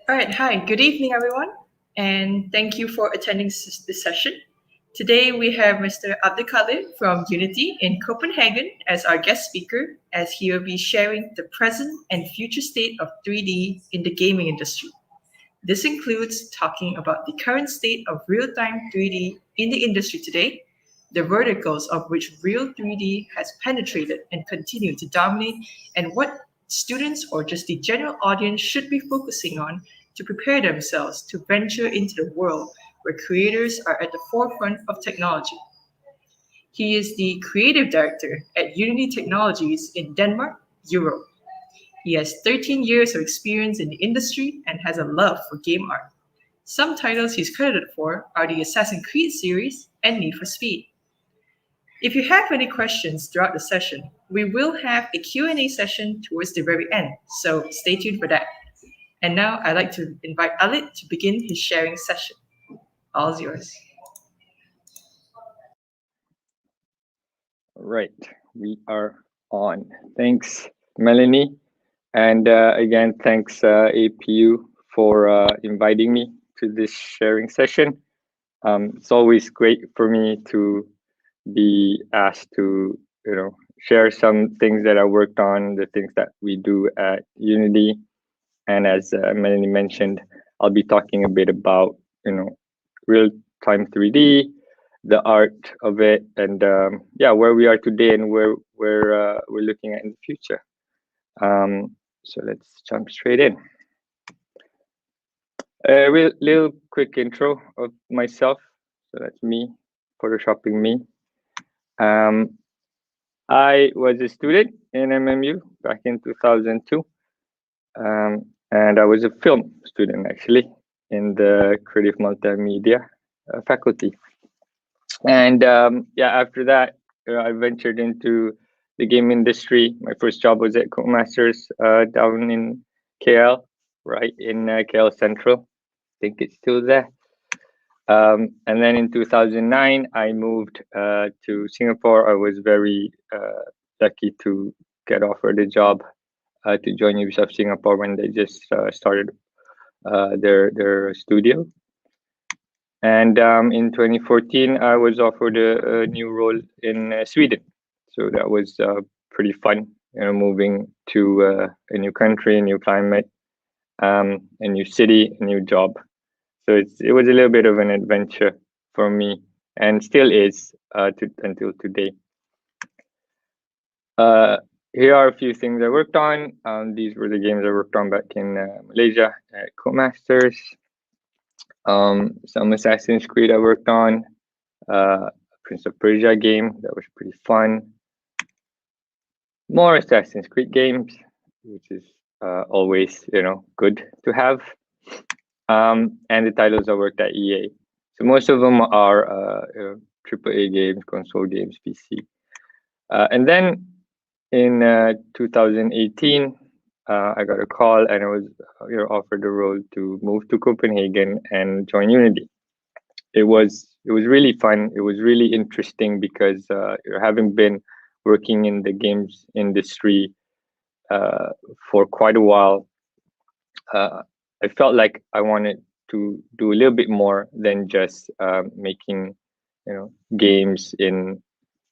All right, hi, good evening, everyone, and thank you for attending this session. Today we have Mr. Abdul Khaliq from Unity in Copenhagen as our guest speaker, as he will be sharing the present and future state of 3D in the gaming industry. This includes talking about the current state of real time 3D in the industry today, the verticals of which real 3D has penetrated and continue to dominate, and what students or just the general audience should be focusing on to prepare themselves to venture into the world where creators are at the forefront of technology. He is the creative director at Unity Technologies in Denmark, Europe. He has 13 years of experience in the industry and has a love for game art. Some titles he's credited for are the Assassin's Creed series and Need for Speed. If you have any questions throughout the session, we will have a Q&A session towards the very end, so stay tuned for that. And now I'd like to invite Alit to begin his sharing session. All's yours. Right, we are on. Thanks, Melanie. And again, thanks, APU, for inviting me to this sharing session. It's always great for me to be asked to, share some things that I worked on, the things that we do at Unity. And as Melanie mentioned, I'll be talking a bit about, real-time 3D, the art of it, and where we are today and where we're looking at in the future. So let's jump straight in. A little quick intro of myself. So that's me, photoshopping me. I was a student in MMU back in 2002. And I was a film student actually in the creative multimedia faculty. And after that, I ventured into the game industry. My first job was at Codemasters down in KL, right in KL Central. I think it's still there. And then in 2009, I moved to Singapore. I was very lucky to get offered a job to join Ubisoft Singapore when they just started their studio. And in 2014, I was offered a new role in Sweden. So that was pretty fun, moving to a new country, a new climate, a new city, a new job. So it was a little bit of an adventure for me, and still is until today. Here are a few things I worked on. These were the games I worked on back in Malaysia at Codemasters. Some Assassin's Creed I worked on. Prince of Persia game, that was pretty fun. More Assassin's Creed games, which is always, good to have. And the titles I worked at EA. So most of them are AAA games, console games, PC. And then in 2018, I got a call and I was offered a role to move to Copenhagen and join Unity. It was really fun. It was really interesting because having been working in the games industry for quite a while, I felt like I wanted to do a little bit more than just making games in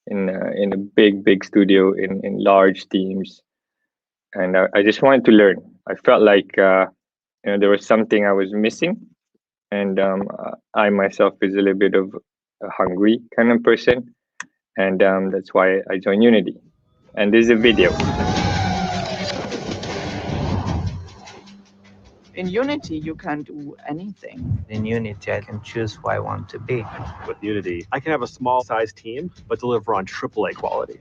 a big studio in large teams, and I just wanted to learn. I felt like there was something I was missing, and I myself is a little bit of a hungry kind of person, and that's why I joined Unity. And this is a video. In Unity, you can do anything. In Unity, I can choose who I want to be. With Unity, I can have a small size team, but deliver on AAA quality.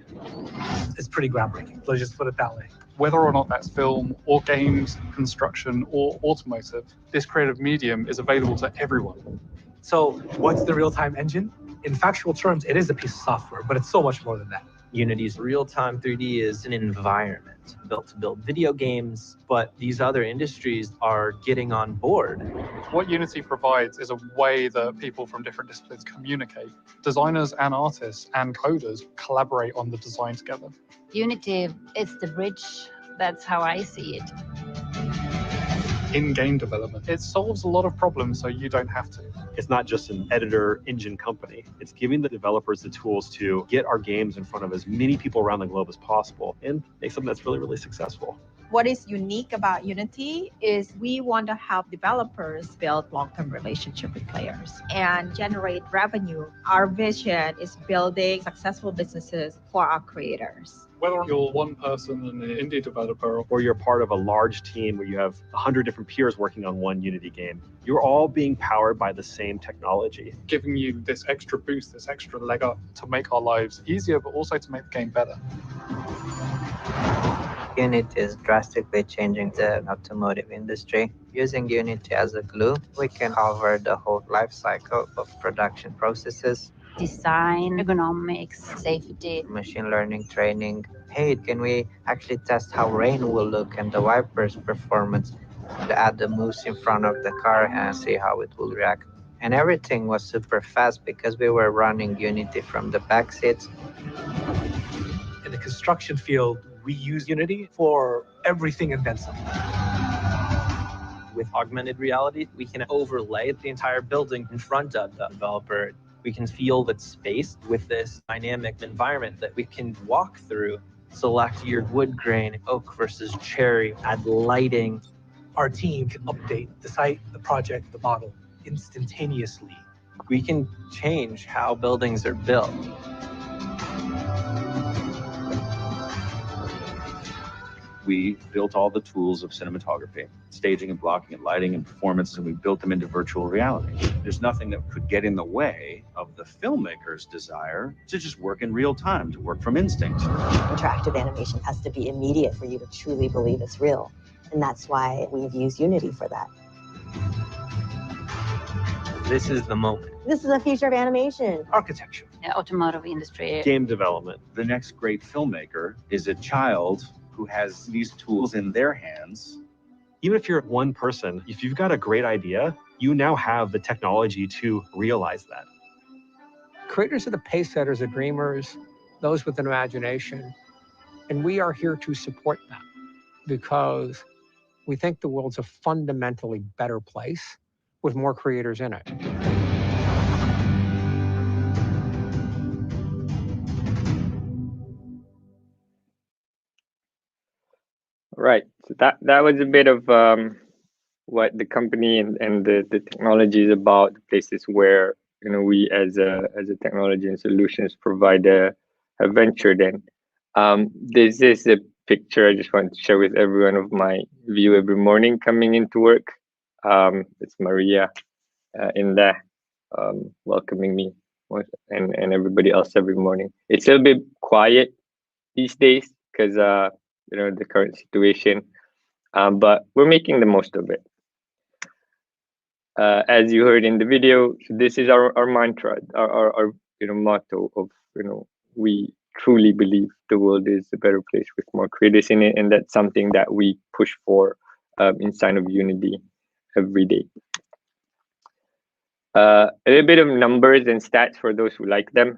It's pretty groundbreaking, let's just put it that way. Whether or not that's film or games, construction or automotive, this creative medium is available to everyone. So what's the real-time engine? In factual terms, it is a piece of software, but it's so much more than that. Unity's real-time 3D is an environment built to build video games, but these other industries are getting on board. What Unity provides is a way that people from different disciplines communicate. Designers and artists and coders collaborate on the design together. Unity is the bridge. That's how I see it. in-game development. It solves a lot of problems so you don't have to. It's not just an editor engine company. It's giving the developers the tools to get our games in front of as many people around the globe as possible and make something that's really, really successful. What is unique about Unity is we want to help developers build long-term relationship with players and generate revenue. Our vision is building successful businesses for our creators. Whether you're one person and an indie developer, Or you're part of a large team where you have 100 different peers working on one Unity game, you're all being powered by the same technology. giving you this extra boost, this extra leg up to make our lives easier, but also to make the game better. Unity is drastically changing the automotive industry. Using Unity as a glue, we can cover the whole life cycle of production processes, design, ergonomics, safety, machine learning training. Hey, can we actually test how rain will look and the wipers performance, to add the moves in front of the car and see how it will react. And everything was super fast because we were running Unity from the back seats. In the construction field, we use Unity for everything and then some. With augmented reality, we can overlay the entire building in front of the developer. We can feel the space with this dynamic environment that we can walk through. Select your wood grain, oak versus cherry, add lighting. Our team can update the site, the project, the model instantaneously. We can change how buildings are built. We built all the tools of cinematography, staging and blocking and lighting and performance, and we built them into virtual reality. There's nothing that could get in the way of the filmmaker's desire to just work in real time, to work from instinct. Interactive animation has to be immediate for you to truly believe it's real. And that's why we've used Unity for that. This is the moment. This is the future of animation. Architecture. the automotive industry. Game development. The next great filmmaker is a child who has these tools in their hands. Even if you're one person, if you've got a great idea, you now have the technology to realize that. Creators are the pace setters, the dreamers, those with an imagination. And we are here to support them because we think the world's a fundamentally better place with more creators in it. Right. So that was a bit of what the company and the technology is about, the places where we as a technology and solutions provider have ventured in. This is a picture I just want to share with everyone of my view every morning coming into work. It's Maria in there welcoming me and everybody else every morning. It's a little bit quiet these days because the current situation, but we're making the most of it. As you heard in the video, this is our mantra, our motto of we truly believe the world is a better place with more creators in it, and that's something that we push for inside of Unity every day. A little bit of numbers and stats for those who like them.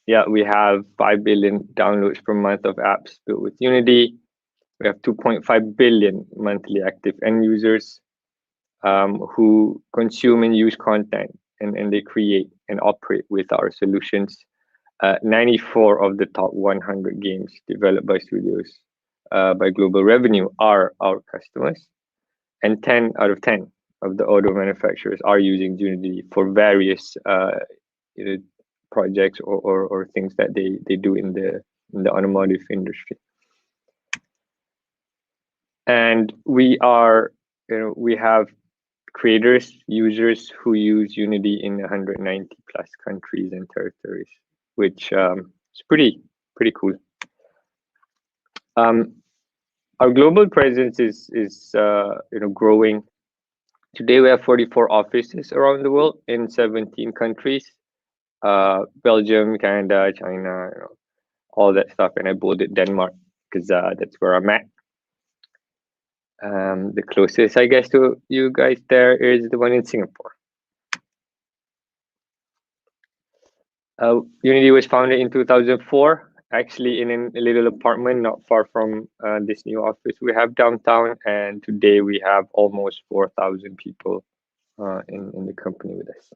Yeah, we have 5 billion downloads per month of apps built with Unity. We have 2.5 billion monthly active end users who consume and use content, and they create and operate with our solutions. 94 of the top 100 games developed by studios by global revenue are our customers, and 10 out of 10 of the auto manufacturers are using Unity for various projects or things that they do in the automotive industry. And we have creators, users who use Unity in 190 plus countries and territories, which is pretty cool. Our global presence is growing. Today we have 44 offices around the world in 17 countries. Belgium, Canada, China, all that stuff, and I bolded Denmark because that's where I'm at. The closest, I guess, to you guys there is the one in Singapore. Unity was founded in 2004 actually in a little apartment not far from this new office we have downtown, and today we have almost 4,000 people in the company with us.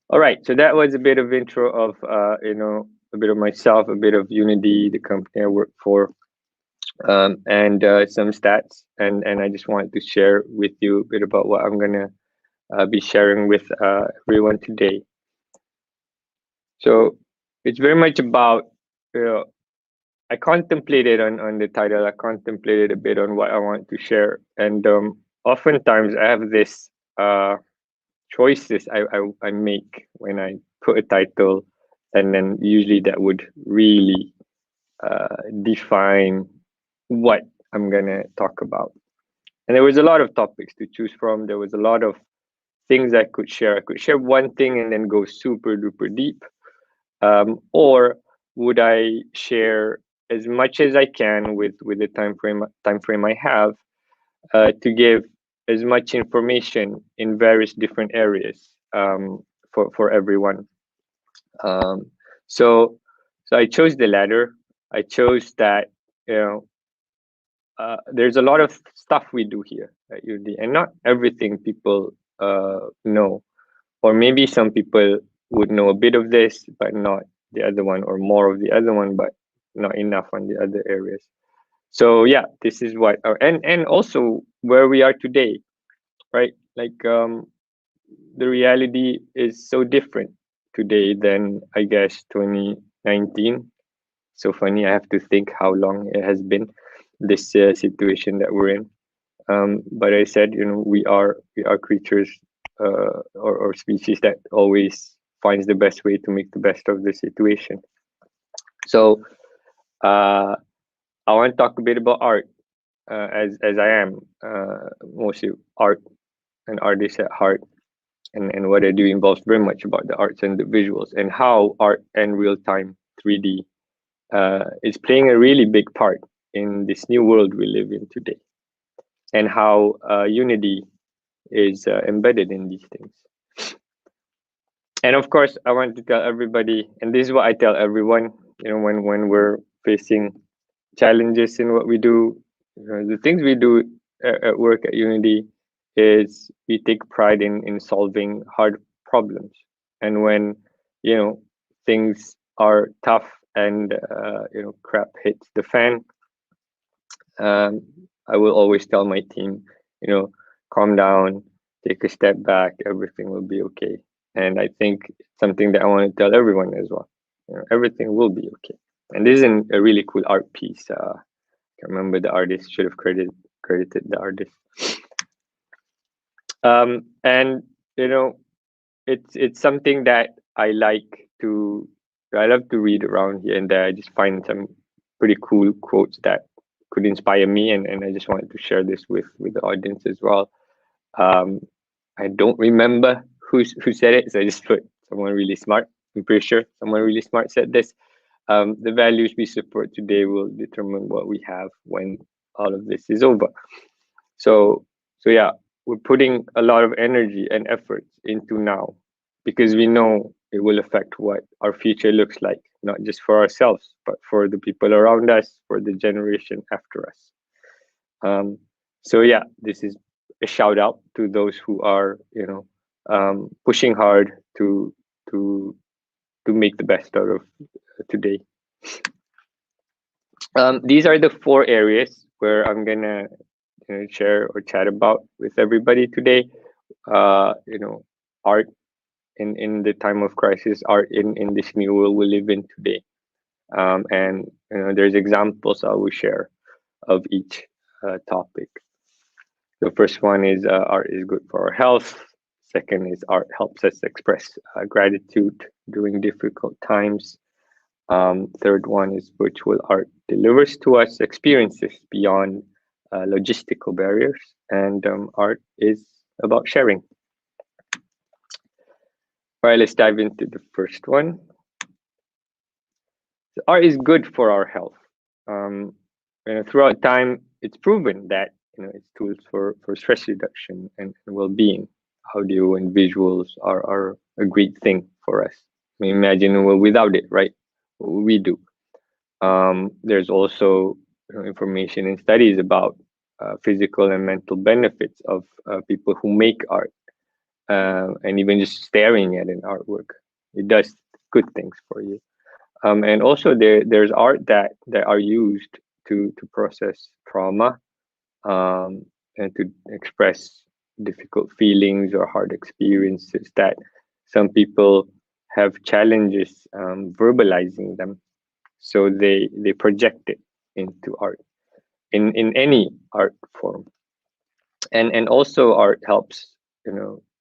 All right, so that was a bit of intro of a bit of myself, a bit of Unity, the company I work for, and some stats, and I just wanted to share with you a bit about what I'm gonna be sharing with everyone today. So it's very much about, I contemplated on the title, I contemplated a bit on what I want to share, and oftentimes I have this choices I make when I put a title, and then usually that would really define what I'm gonna talk about. And there was a lot of topics to choose from. There was a lot of things I could share. I could share one thing and then go super duper deep, or would I share as much as I can with the time frame I have, to give as much information in various different areas, for everyone. So I chose the latter. I chose that, there's a lot of stuff we do here at UD, and not everything people know, or maybe some people would know a bit of this but not the other one, or more of the other one but not enough on the other areas. So yeah, this is what and also where we are today, right? Like, the reality is so different today than, I guess, 2019. So funny, I have to think how long it has been, this situation that we're in. But I said, we are creatures, or species that always finds the best way to make the best of the situation. So I want to talk a bit about art, as I am mostly art and artist at heart, and what I do involves very much about the arts and the visuals, and how art and real-time 3D is playing a really big part in this new world we live in today, and how Unity is embedded in these things. And of course, I want to tell everybody, and this is what I tell everyone, when we're facing challenges in what we do, the things we do at work at Unity is we take pride in solving hard problems. And when, things are tough and, crap hits the fan, I will always tell my team, calm down, take a step back, everything will be okay. And I think it's something that I want to tell everyone as well. Everything will be okay. And this is a really cool art piece. I can't remember the artist, should have credited the artist. And it's something that I love to read around here and there. I just find some pretty cool quotes that could inspire me, and I just wanted to share this with the audience as well. I don't remember who said it, so I just put someone really smart. I'm pretty sure someone really smart said this. The values we support today will determine what we have when all of this is over. So yeah, we're putting a lot of energy and effort into now, because we know it will affect what our future looks like, not just for ourselves, but for the people around us, for the generation after us. So yeah, this is a shout out to those who are, pushing hard to make the best out of today. These are the 4 areas where I'm gonna share or chat about with everybody today. Art in the time of crisis, art in this new world we live in today. And there's examples I will share of each topic. The first one is art is good for our health. Second is art helps us express gratitude during difficult times. Third one is virtual art delivers to us experiences beyond logistical barriers, and art is about sharing. All right, let's dive into the first one. So art is good for our health. Throughout time, it's proven that it's tools for stress reduction and well-being. Audio and visuals are a great thing for us. I mean, imagine without it, right? we do. There's also information and studies about physical and mental benefits of people who make art, and even just staring at an artwork. It does good things for you. And also there's art that are used to process trauma, and to express difficult feelings or hard experiences that some people have challenges verbalizing them. So they project it into art, in any art form. And also art helps,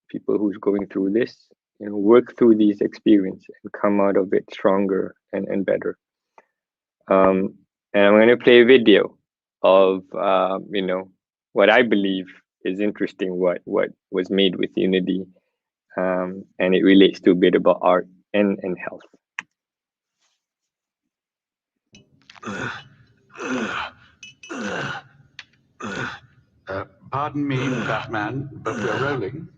people who's going through this, work through these experiences and come out of it stronger and better. And I'm going to play a video of what I believe is interesting, what was made with Unity, and it relates to a bit about art and health. Pardon me, Batman, but we're rolling.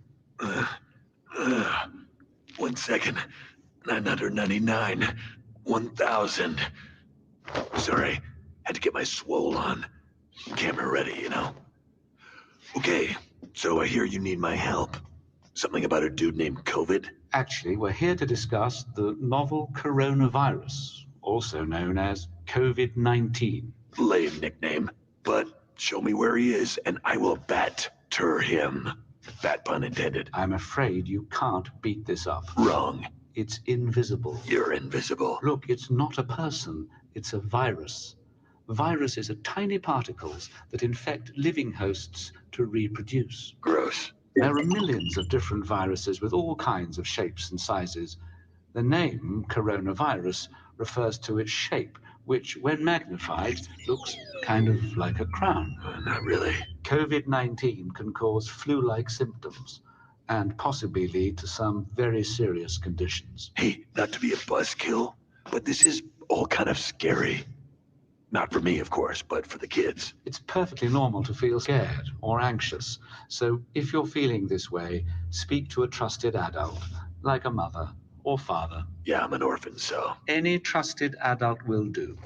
1 second. 999. 1,000. Sorry, had to get my swole on. Camera ready, Okay, so I hear you need my help. Something about a dude named COVID? Actually, we're here to discuss the novel coronavirus, also known as COVID-19. Lame nickname, but show me where he is and I will batter him. Bad pun intended. I'm afraid you can't beat this up. Wrong. It's invisible. You're invisible. Look, it's not a person, it's a virus. Viruses are tiny particles that infect living hosts to reproduce. Gross. There are millions of different viruses with all kinds of shapes and sizes. The name coronavirus refers to its shape, which, when magnified, looks kind of like a crown. Not really. COVID-19 can cause flu-like symptoms and possibly lead to some very serious conditions. Hey, not to be a buzzkill, but this is all kind of scary. Not for me, of course, but for the kids. It's perfectly normal to feel scared or anxious. So if you're feeling this way, speak to a trusted adult, like a mother or father. Yeah, I'm an orphan, so. Any trusted adult will do.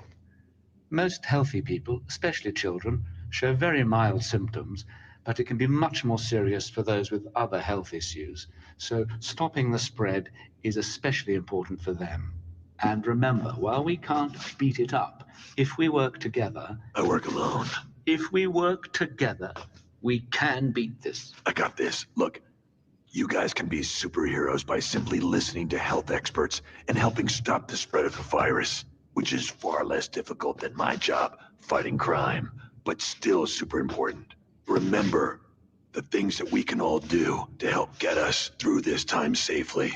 Most healthy people, especially children, show very mild symptoms, but it can be much more serious for those with other health issues. So stopping the spread is especially important for them. And remember, while we can't beat it up, if we work together... I work alone. If we work together, we can beat this. I got this. Look, you guys can be superheroes by simply listening to health experts and helping stop the spread of the virus, which is far less difficult than my job, fighting crime, but still super important. Remember the things that we can all do to help get us through this time safely.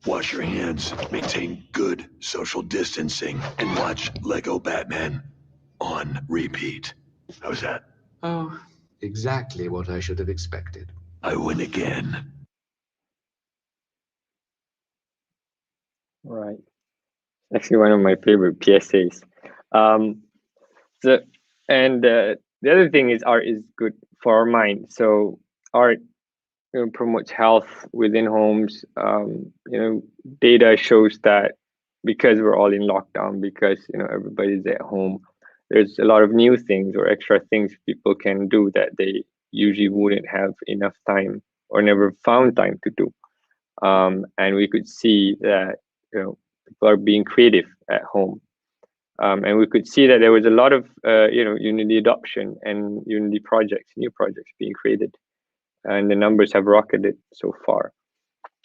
Wash your hands, maintain good social distancing, and watch Lego Batman on repeat. How's that? Oh, exactly what I should have expected. I win again. Right. Actually, one of my favorite PSAs. The other thing is art is good for our mind. So art promotes health within homes. Data shows that because we're all in lockdown, because everybody's at home, there's a lot of new things or extra things people can do that they usually wouldn't have enough time or never found time to do. And we could see that people are being creative at home. And we could see that there was a lot of Unity adoption and Unity projects, new projects being created. And the numbers have rocketed so far.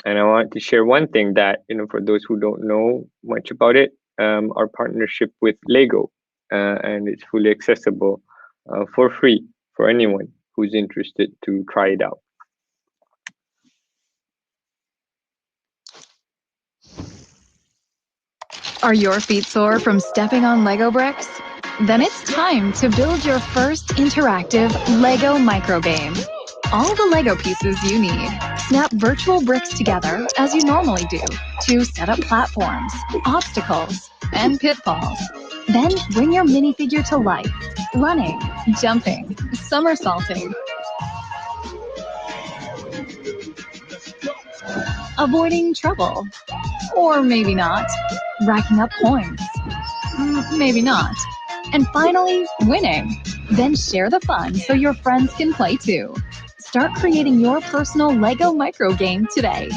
And I want to share one thing that, for those who don't know much about it, our partnership with Lego, and it's fully accessible for free for anyone who's interested to try it out. Are your feet sore from stepping on Lego bricks? Then it's time to build your first interactive Lego microgame. All the Lego pieces you need. Snap virtual bricks together as you normally do to set up platforms, obstacles, and pitfalls. Then bring your minifigure to life, running, jumping, somersaulting, avoiding trouble, or maybe not, racking up points, maybe not. And finally, winning. Then share the fun so your friends can play too. Start creating your personal Lego micro game today.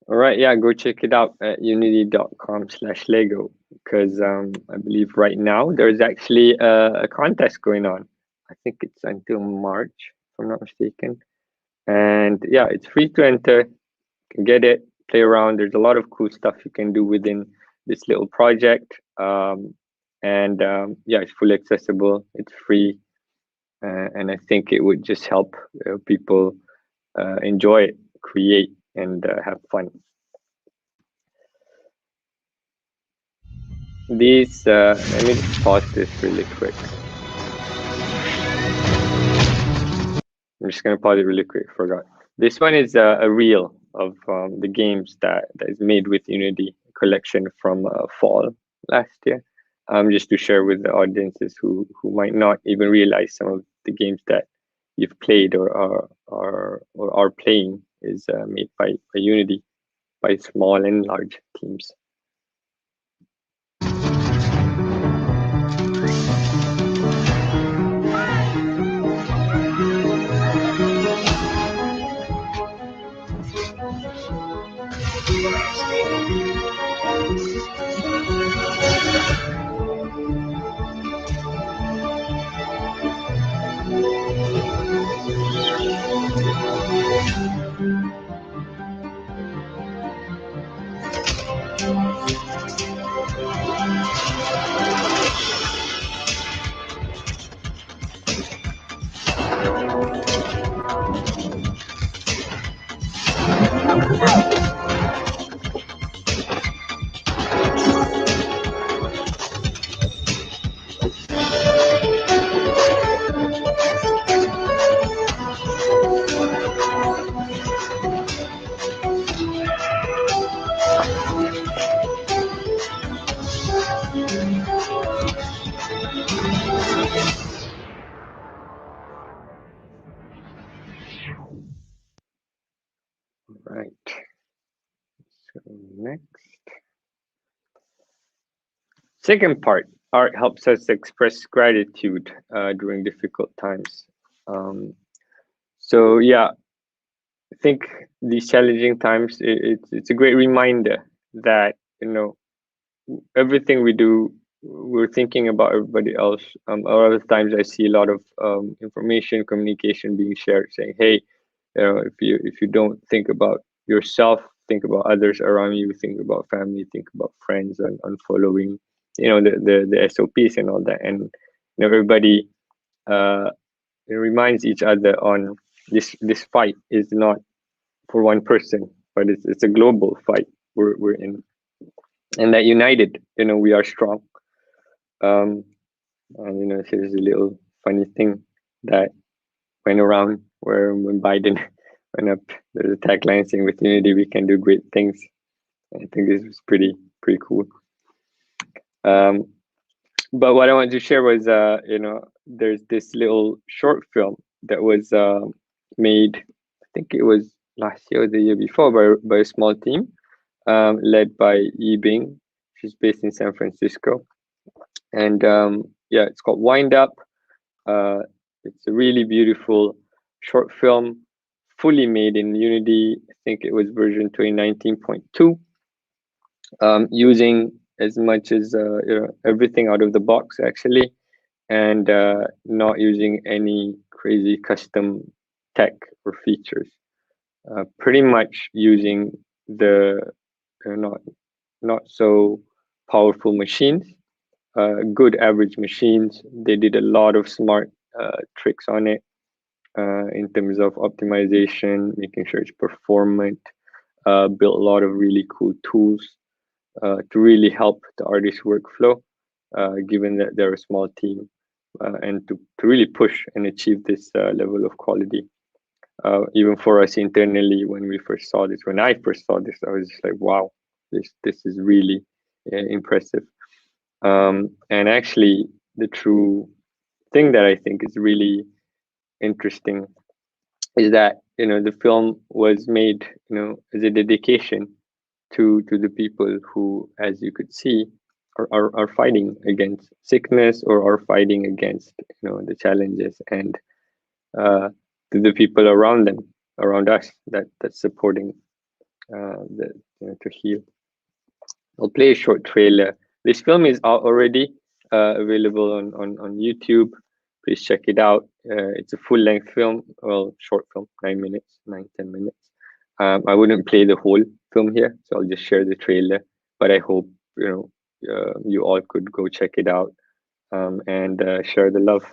All right, yeah, go check it out at unity.com/Lego, because I believe right now there's actually a contest going on. I think it's until March, if I'm not mistaken. And yeah, it's free to enter. You can get it, play around. There's a lot of cool stuff you can do within this little project. Yeah, it's fully accessible. It's free. And I think it would just help people enjoy it, create, and have fun. These, let me just pause this really quick. I'm just gonna pause it really quick, forgot. This one is a reel of the games that is made with Unity, collection from fall last year. Just to share with the audiences who might not even realize some of the games that you've played or are playing is made by Unity, by small and large teams. Right. So next. Second part, art helps us express gratitude during difficult times. So yeah, I think these challenging times, it's a great reminder that, you know, everything we do, we're thinking about everybody else. A lot of times I see a lot of information, communication being shared saying, hey, you know, if you don't think about yourself, think about others around you, think about family, think about friends, and following, you know, the SOPs and all that. And you know, everybody it reminds each other on this fight is not for one person, but it's a global fight we're in, and that united, you know, we are strong. And you know, here's a little funny thing that went around where when Biden went up, there's a tagline saying, "With unity, we can do great things." I think this was pretty cool. But what I wanted to share was, you know, there's this little short film that was made. I think it was last year or the year before by a small team, led by Yibing. She's based in San Francisco, and yeah, it's called Wind Up. It's a really beautiful short film, fully made in Unity. I think it was version 2019.2, using as much as you know, everything out of the box actually, and not using any crazy custom tech or features. Pretty much using the not so powerful machines, good average machines. They did a lot of smart tricks on it in terms of optimization, making sure it's performant. Built a lot of really cool tools to really help the artist workflow, given that they're a small team, and to really push and achieve this level of quality. Even for us internally, when I first saw this, I was just like, wow, this is really impressive. And actually, the true thing that I think is really interesting is that the film was made, as a dedication to the people who, as you could see, are fighting against sickness or are fighting against the challenges, and to the people around them, around us, that's supporting to heal. I'll play a short trailer. This film is out already, available on YouTube. Please check it out. It's a full-length film, well, short film, 9 minutes, 10 minutes. I wouldn't play the whole film here, so I'll just share the trailer. But I hope you all could go check it out, and share the love.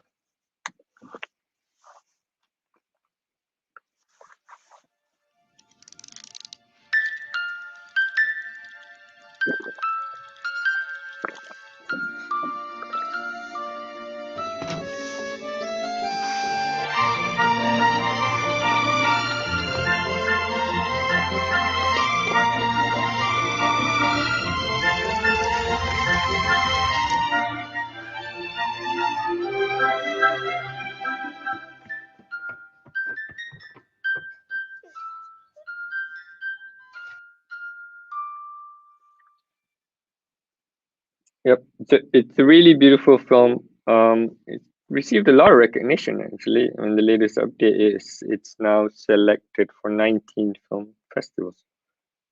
Yep, it's a really beautiful film. It received a lot of recognition actually. And the latest update is it's now selected for 19 film festivals.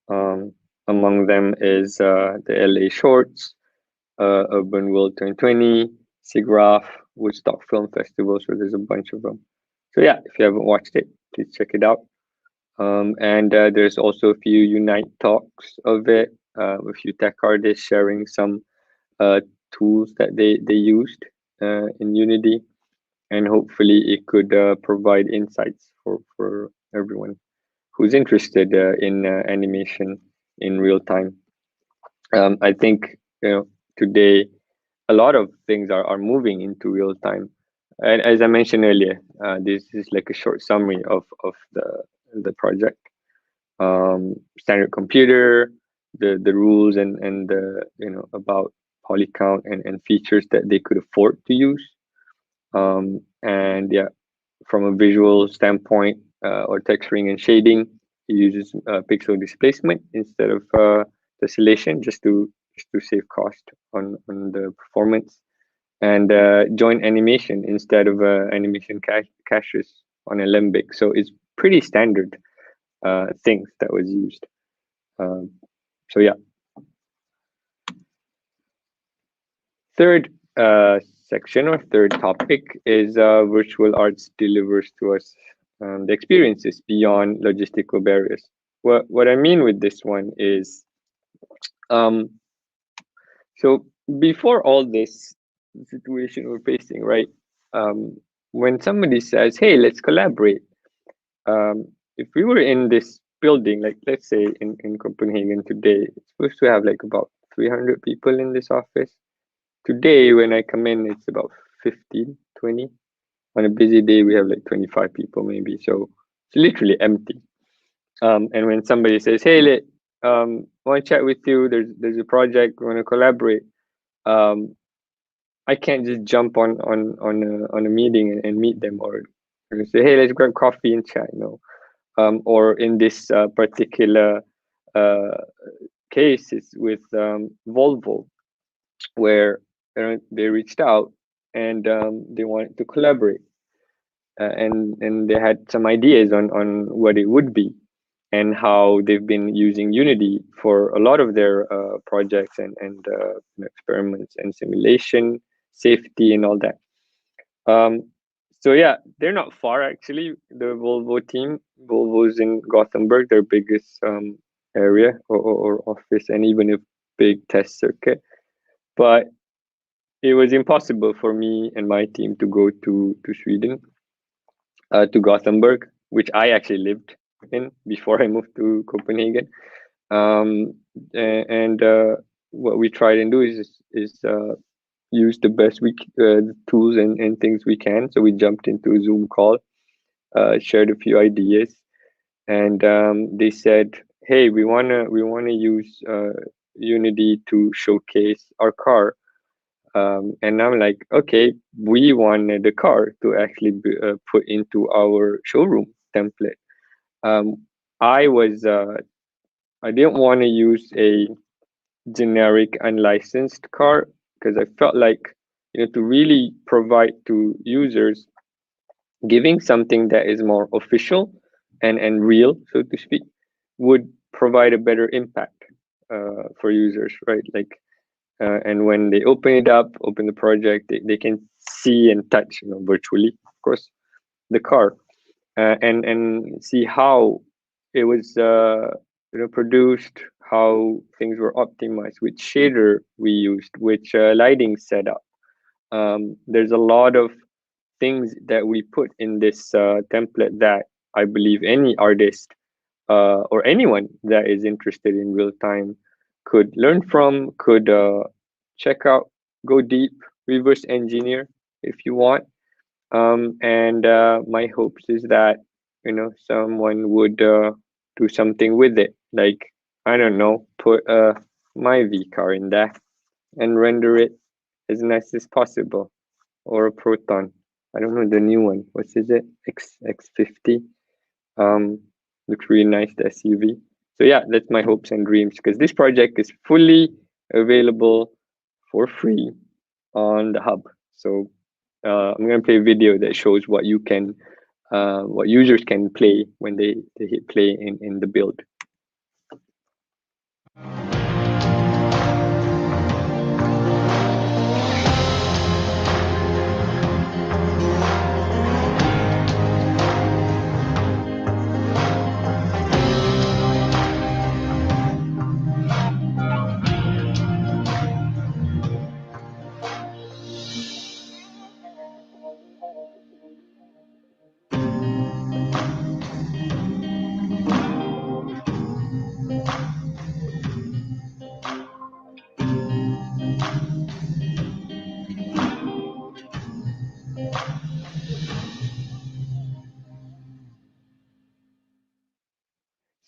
Among them is the LA Shorts, Urban World 2020, SIGGRAPH, Woodstock Film Festival. So there's a bunch of them. So yeah, if you haven't watched it, please check it out. And there's also a few Unite talks of it, a few tech artists sharing some tools that they used in Unity, and hopefully it could provide insights for everyone who's interested in animation in real time. I think today a lot of things are moving into real time, and as I mentioned earlier, this is like a short summary of the project. Standard computer, the rules and the about poly count and features that they could afford to use. And yeah, from a visual standpoint, or texturing and shading, it uses pixel displacement instead of tessellation, just to save cost on the performance, and joint animation instead of animation caches on Alembic. So it's pretty standard things that was used. So yeah. Third section or third topic is virtual arts delivers to us the experiences beyond logistical barriers. What I mean with this one is, so before all this situation we're facing, right? When somebody says, "Hey, let's collaborate," if we were in this building, like let's say in Copenhagen today, it's supposed to have like about 300 people in this office. Today, when I come in, it's about 15, 20. On a busy day, we have like 25 people maybe. So it's literally empty. And when somebody says, "Hey, want to chat with you, there's a project, we want to collaborate," I can't just jump on a meeting and meet them, or say, "Hey, let's grab coffee and chat." No. Or in this particular case, it's with Volvo, where they reached out and they wanted to collaborate, and they had some ideas on what it would be and how they've been using Unity for a lot of their projects and experiments and simulation, safety, and all that. So yeah, they're not far actually. The Volvo team, Volvo's in Gothenburg, their biggest area or office, and even a big test circuit. But it was impossible for me and my team to go to Sweden, to Gothenburg, which I actually lived in before I moved to Copenhagen. And what we try and do is use the best tools and things we can. So we jumped into a Zoom call, shared a few ideas, and they said, "Hey, we wanna use Unity to showcase our car." And I'm like, okay, we wanted the car to actually be, put into our showroom template. I was I didn't want to use a generic unlicensed car because I felt like, to really provide to users, giving something that is more official and real, so to speak, would provide a better impact for users, right? Like, and when they open it up, open the project, they can see and touch, virtually, of course, the car, and see how it was produced, how things were optimized, which shader we used, which lighting setup. There's a lot of things that we put in this template that I believe any artist or anyone that is interested in real time could learn from, could check out, go deep, reverse engineer if you want. And my hopes is that someone would do something with it, like, I don't know, put my V car in there and render it as nice as possible, or a Proton. I don't know the new one. What is it? X50. Looks really nice, the SUV. So yeah, that's my hopes and dreams, because this project is fully available for free on the hub. So I'm gonna play a video that shows what what users can play when they hit play in the build.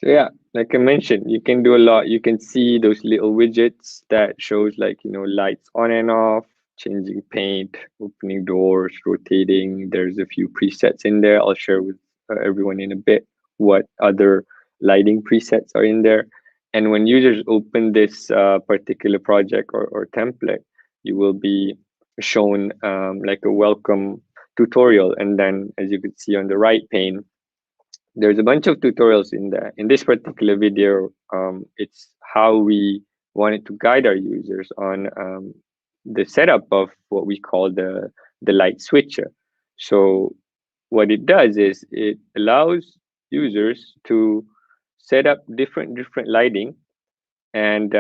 So yeah, like I mentioned, you can do a lot. You can see those little widgets that shows, like, lights on and off, changing paint, opening doors, rotating. There's a few presets in there. I'll share with everyone in a bit what other lighting presets are in there. And when users open this particular project or template, you will be shown like a welcome tutorial. And then, as you could see on the right pane, there's a bunch of tutorials in there. In this particular video, it's how we wanted to guide our users on the setup of what we call the light switcher. So what it does is it allows users to set up different lighting, and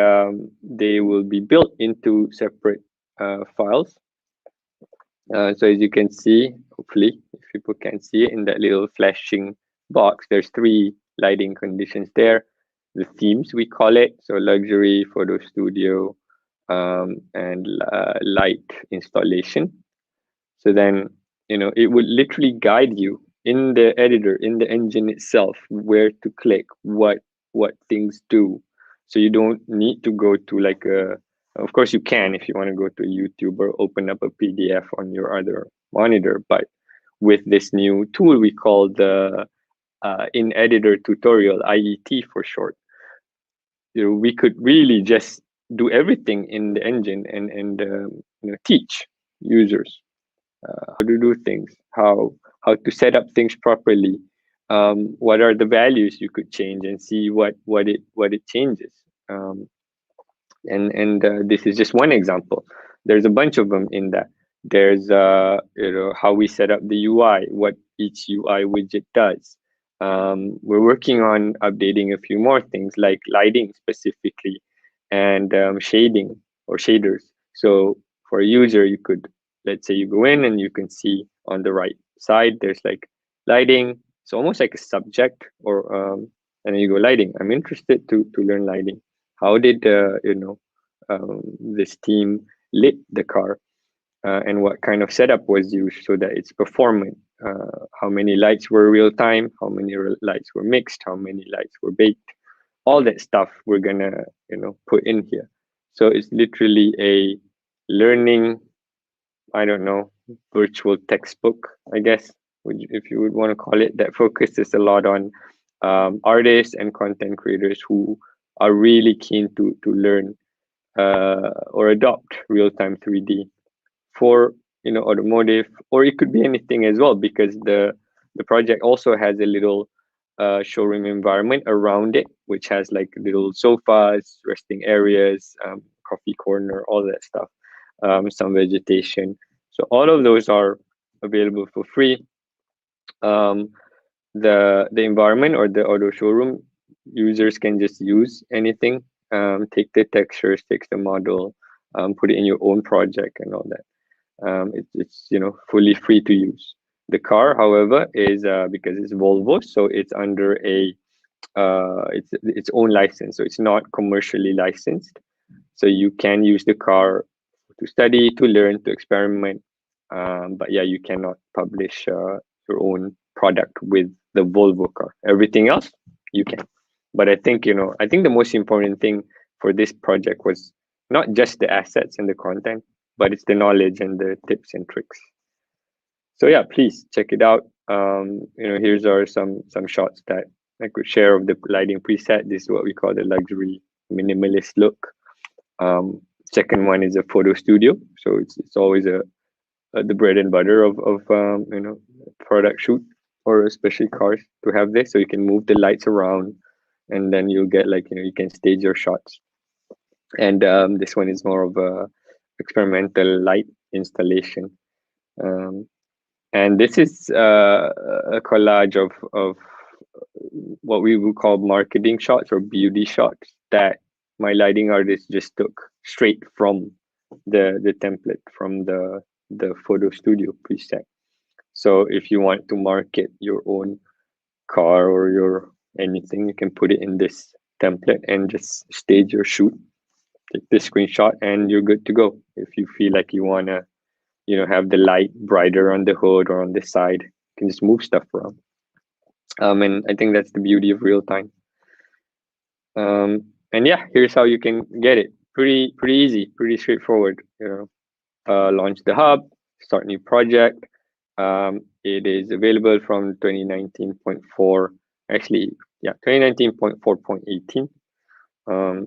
they will be built into separate files. So as you can see, hopefully, if people can see it in that little flashing box, there's 3 lighting conditions there. The themes, we call it, so luxury, photo studio, and light installation. So then, it would literally guide you in the editor, in the engine itself, where to click, what things do. So you don't need to go to like of course you can if you want to go to YouTube or open up a PDF on your other monitor, but with this new tool we call the in editor tutorial, IET for short, we could really just do everything in the engine and teach users how to do things, how to set up things properly, what are the values you could change, and see what it changes. And this is just one example. There's a bunch of them in that. There's how we set up the UI, what each UI widget does. We're working on updating a few more things, like lighting specifically, and shading or shaders. So for a user, you could, let's say you go in and you can see on the right side, there's like lighting. It's almost like a subject, or and then you go lighting. I'm interested to learn lighting. How did this team lit the car, and what kind of setup was used so that it's performant? How many lights were real time? How many lights were mixed? How many lights were baked? All that stuff we're gonna put in here. So it's literally a learning, I don't know, virtual textbook, I guess, if you would want to call it, that focuses a lot on artists and content creators who are really keen to learn or adopt real-time 3D for automotive, or it could be anything as well, because the project also has a little showroom environment around it, which has like little sofas, resting areas, coffee corner, all that stuff, some vegetation. So all of those are available for free. The environment or the auto showroom, users can just use anything, take the textures, take the model, put it in your own project and all that. It's fully free to use. The car, however, is because it's Volvo, so it's under a its own license, so it's not commercially licensed. So you can use the car to study, to learn, to experiment, but yeah, you cannot publish your own product with the Volvo car. Everything else you can. But I think the most important thing for this project was not just the assets and the content, but it's the knowledge and the tips and tricks. So yeah, please check it out. Here's some shots that I could share of the lighting preset. This is what we call the luxury minimalist look. Second one is a photo studio, so it's always the bread and butter of product shoot, or especially cars, to have this, so you can move the lights around, and then you'll get you can stage your shots. And this one is more of a experimental light installation. And this is a collage of what we would call marketing shots or beauty shots that my lighting artist just took straight from the template from the photo studio preset. So if you want to market your own car or your anything, you can put it in this template and just stage your shoot, take the screenshot, and you're good to go. If you feel like you want to have the light brighter on the hood or on the side, you can just move stuff around. And I think that's the beauty of real time. And yeah, here's how you can get it. Pretty easy, pretty straightforward. Launch the hub, start new project. It is available from 2019.4, actually, yeah, 2019.4.18.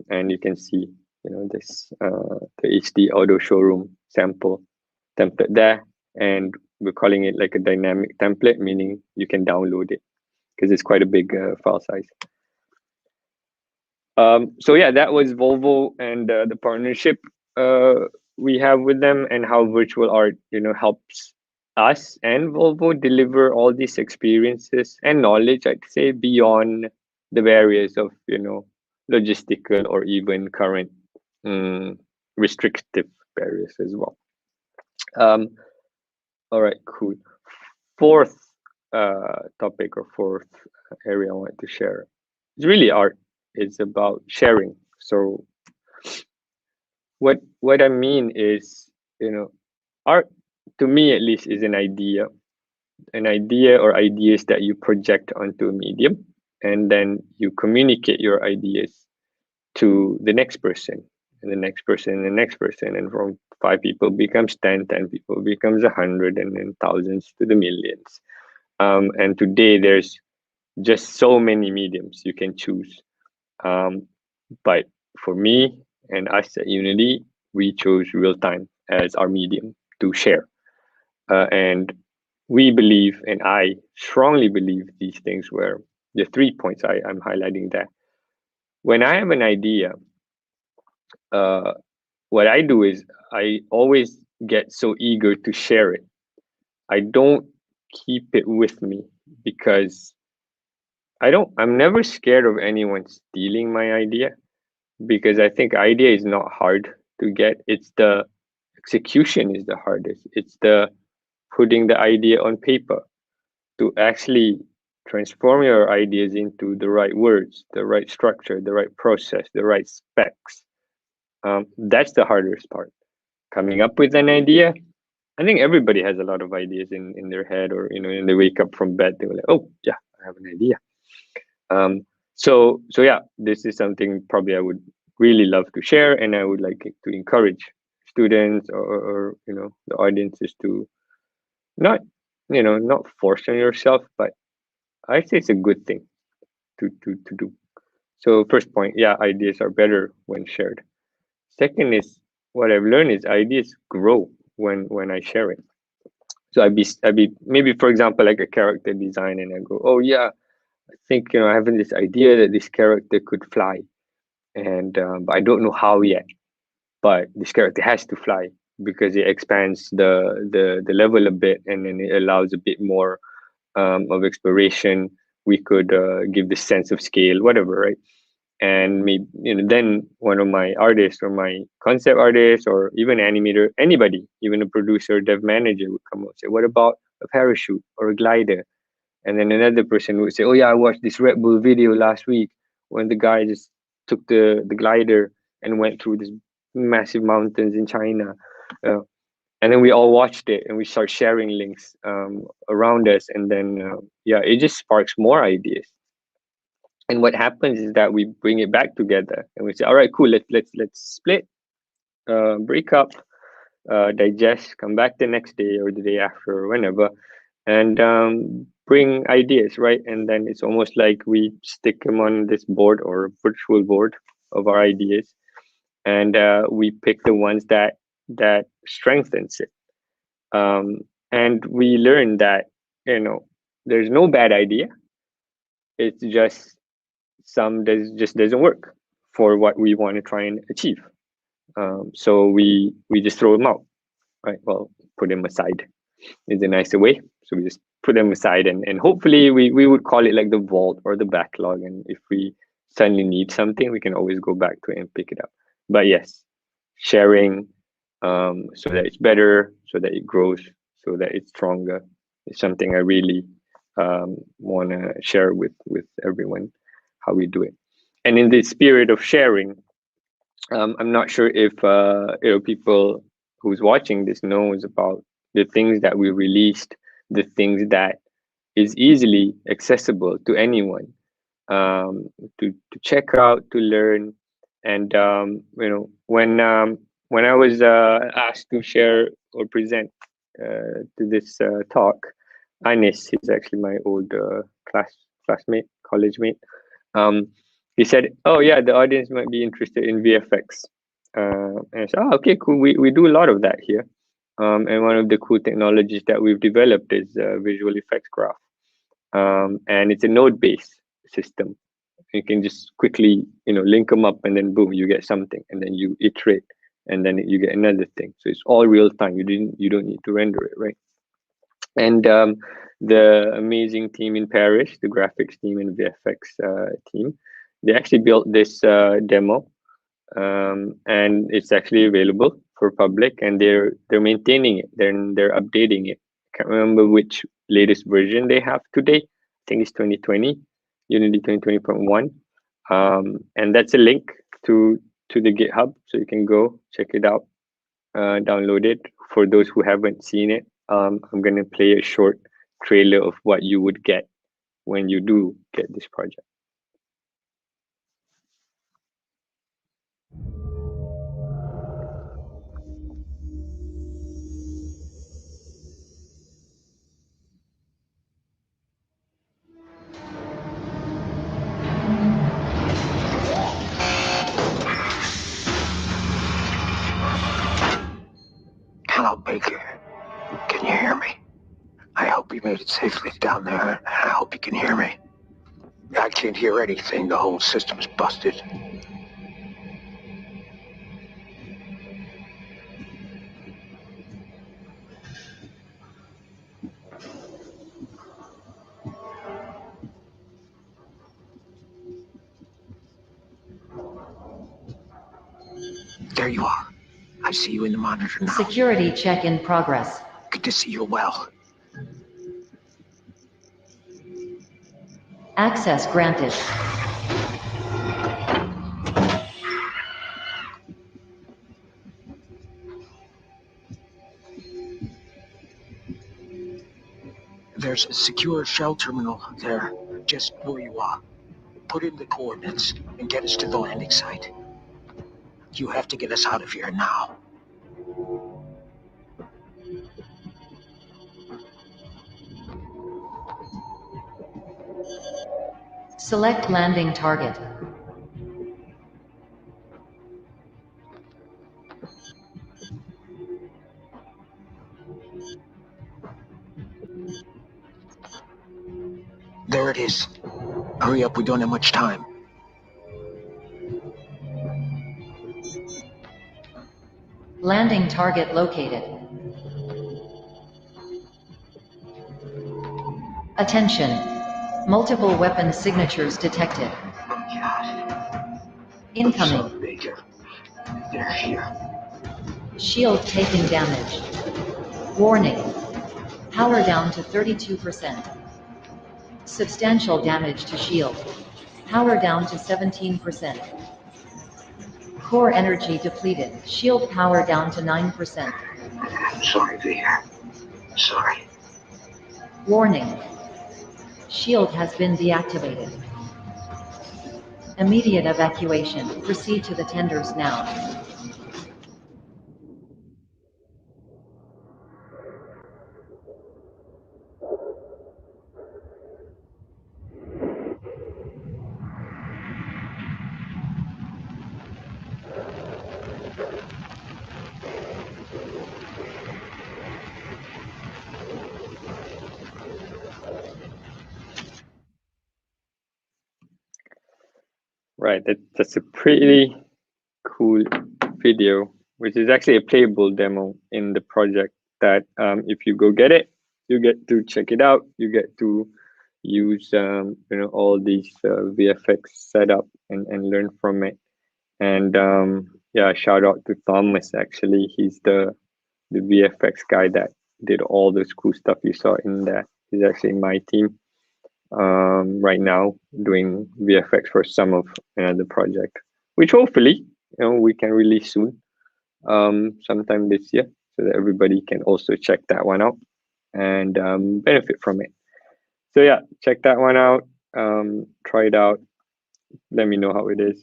And you can see, this the HD auto showroom sample template there, and we're calling it like a dynamic template, meaning you can download it because it's quite a big file size. So yeah, that was Volvo and the partnership we have with them, and how virtual art helps us and Volvo deliver all these experiences and knowledge, I'd say, beyond the barriers of logistical or even current restrictive barriers as well. All right, cool. Fourth topic or fourth area I want to share is really art. It's about sharing. So what I mean is, art, to me at least, is an idea or ideas that you project onto a medium, and then you communicate your ideas to the next person, and the next person, and the next person, and from 5 people becomes 10 people becomes 100, and then thousands to the millions. And today there's just so many mediums you can choose. But for me and us at Unity, we chose real time as our medium to share. And we believe, and I strongly believe, these things were the 3 points I'm highlighting there. When I have an idea, what I do is I always get so eager to share it. I don't keep it with me, because I'm never scared of anyone stealing my idea, because I think idea is not hard to get. It's the execution is the hardest. It's the putting the idea on paper, to actually transform your ideas into the right words, the right structure, the right process, the right specs. That's the hardest part. Coming up with an idea. I think everybody has a lot of ideas in their head, or when they wake up from bed, they were like, oh yeah, I have an idea. So yeah, this is something probably I would really love to share, and I would like to encourage students or the audiences to not force on yourself, but I say it's a good thing. to do. So first point, yeah, ideas are better when shared. Second is, what I've learned is ideas grow when I share it. So I'd be maybe, for example, like a character design, and I go, oh yeah, I think I have this idea that this character could fly, and but I don't know how yet. But this character has to fly because it expands the level a bit, and then it allows a bit more of exploration. We could give the sense of scale, whatever, right? And maybe then one of my artists or my concept artist or even animator, anybody, even a producer, dev manager would come up and say, what about a parachute or a glider? And then another person would say, oh yeah, I watched this Red Bull video last week when the guy just took the glider and went through this massive mountains in China. And then we all watched it and we start sharing links around us, and then yeah, it just sparks more ideas. And what happens is that we bring it back together and we say, all right, cool, let's split, break up, digest, come back the next day or the day after or whenever, and bring ideas, right? And then it's almost like we stick them on this board or virtual board of our ideas, and we pick the ones that strengthens it. And we learn that there's no bad idea. It's just just doesn't work for what we want to try and achieve. So we just throw them out, right? Well, put them aside is a nicer way. So we just put them aside, and hopefully we would call it like the vault or the backlog. And if we suddenly need something, we can always go back to it and pick it up. But yes, sharing so that it's better, so that it grows, so that it's stronger is something I really want to share with everyone, how we do it. And in the spirit of sharing, I'm not sure if people who's watching this knows about the things that we released, the things that is easily accessible to anyone to check out, to learn. And when I was asked to share or present to this talk, Anis, he's actually my old classmate, college mate. He said, "Oh yeah, the audience might be interested in VFX." And I said, "Oh, okay, cool. We do a lot of that here." And one of the cool technologies that we've developed is visual effects graph, and it's a node-based system. You can just quickly, link them up, and then boom, you get something, and then you iterate, and then you get another thing. So it's all real time. You don't need to render it, right? And the amazing team in Paris, the graphics team and VFX team, they actually built this demo, and it's actually available for public, and they're maintaining it. They're updating it. Can't remember which latest version they have today. I think it's 2020, Unity 2020.1, and that's a link to the GitHub, so you can go check it out, download it. For those who haven't seen it, I'm gonna play a short trailer of what you would get when you do get this project. Hello, Baker. Can you hear me? I hope you made it safely down there, and I hope you can hear me. I can't hear anything. The whole system's busted. There you are. I see you in the monitor now. Security check in progress. Good to see you well. Access granted. There's a secure shell terminal there, just where you are. Put in the coordinates and get us to the landing site. You have to get us out of here now. Select landing target. There it is. Hurry up, we don't have much time. Landing target located. Attention. Multiple weapon signatures detected. Incoming. Baker. They're here. Shield taking damage. Warning. Power down to 32%. Substantial damage to shield. Power down to 17%. Core energy depleted. Shield power down to 9%. I'm sorry, Baker. Sorry. Warning. Shield has been deactivated. Immediate evacuation. Proceed to the tenders now. Right, that's a pretty cool video, which is actually a playable demo in the project that if you go get it, you get to check it out. You get to use all these VFX setup and learn from it. And yeah, shout out to Thomas. Actually, he's the VFX guy that did all this cool stuff you saw in there. He's actually in my team right now doing VFX for some of the project, which hopefully we can release soon, sometime this year, so that everybody can also check that one out and benefit from it. So yeah, check that one out. Try it out. Let me know how it is.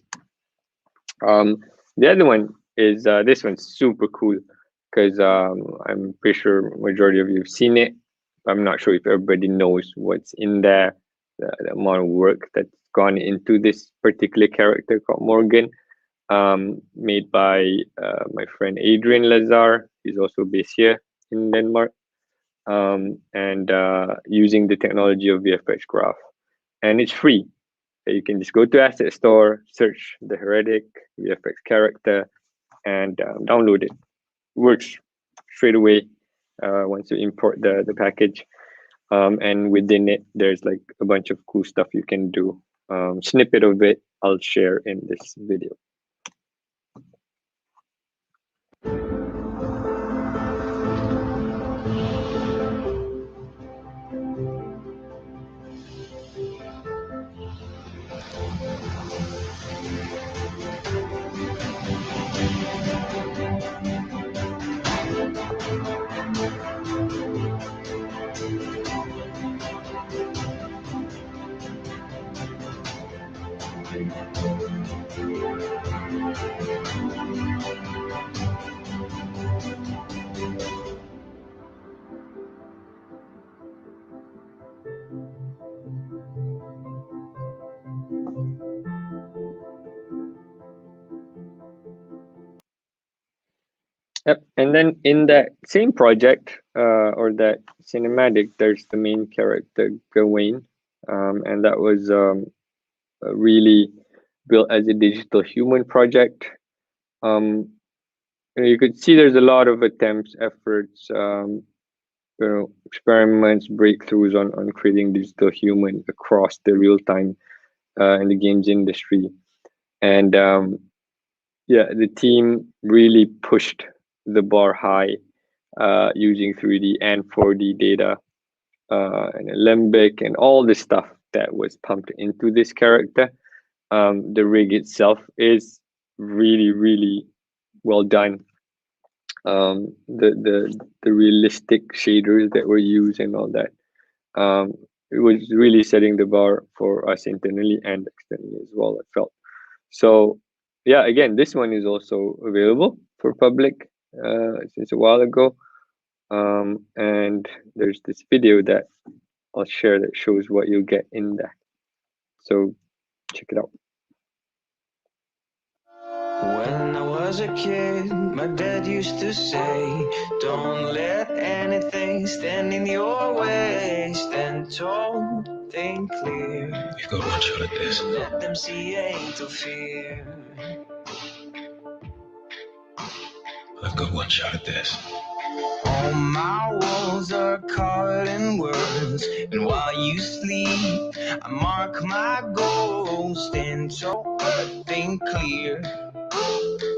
The other one is this one's super cool because I'm pretty sure majority of you have seen it. I'm not sure if everybody knows what's in there, the amount of work that's gone into this particular character called Morgan, made by my friend Adrian Lazar. He's also based here in Denmark, and using the technology of VFX Graph. And it's free. You can just go to Asset Store, search the Heretic VFX character, and download it. Works straight away once you import the package. And within it, there's like a bunch of cool stuff you can do. Snippet of it I'll share in this video. Yep, and then in that same project or that cinematic, there's the main character Gawain, and that was really built as a digital human project. You could see there's a lot of attempts, efforts, experiments, breakthroughs on creating digital human across the real time in the games industry, and yeah, the team really pushed the bar high using 3D and 4D data and Alembic and all the stuff that was pumped into this character. The rig itself is really well done. The realistic shaders that were used and all that. It was really setting the bar for us internally and externally as well, I felt. So yeah, again, this one is also available for public since a while ago. And there's this video that I'll share that shows what you'll get in that. So check it out. When I was a kid, my dad used to say, don't let anything stand in your way. Stand tall, think clear. You've got one shot at this. Let them see ain't of fear. I've got one shot at this. All my walls are covered in words, and while you sleep, I mark my goals. Stand tall, think clear.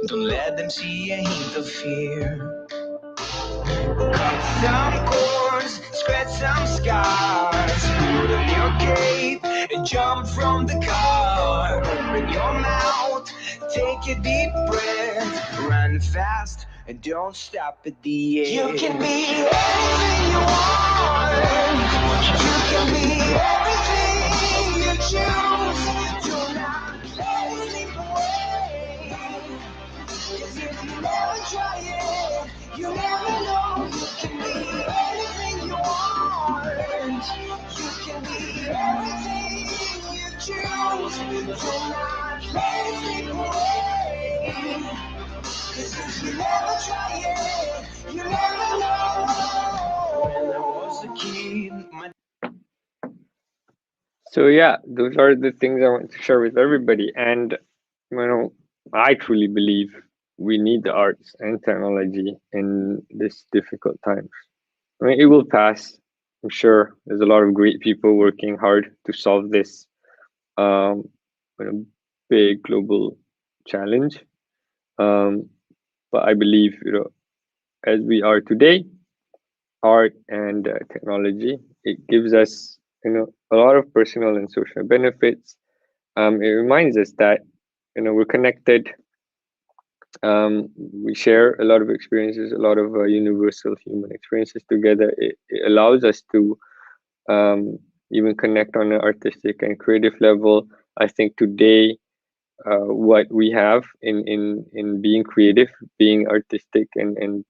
Don't let them see a hint of fear. Cut some cords, scratch some scars. Put on your cape and jump from the car. Open your mouth, take a deep breath. Run fast and don't stop at the end. You can be anything you want. You can be everything you choose. Do not let it slip away. 'Cause if you never try it, you never know. You can be anything you want. You can be everything you choose. Do not let it slip away. 'Cause if you never try it, you never know. When I was a kid, my So yeah, those are the things I want to share with everybody. And I truly believe we need the arts and technology in this difficult times. I mean, it will pass. I'm sure there's a lot of great people working hard to solve this um, big global challenge. But I believe, as we are today, art and technology, it gives us, a lot of personal and social benefits. It reminds us that, we're connected. We share a lot of experiences, a lot of universal human experiences together. It allows us to even connect on an artistic and creative level. I think today, what we have in being creative, being artistic, and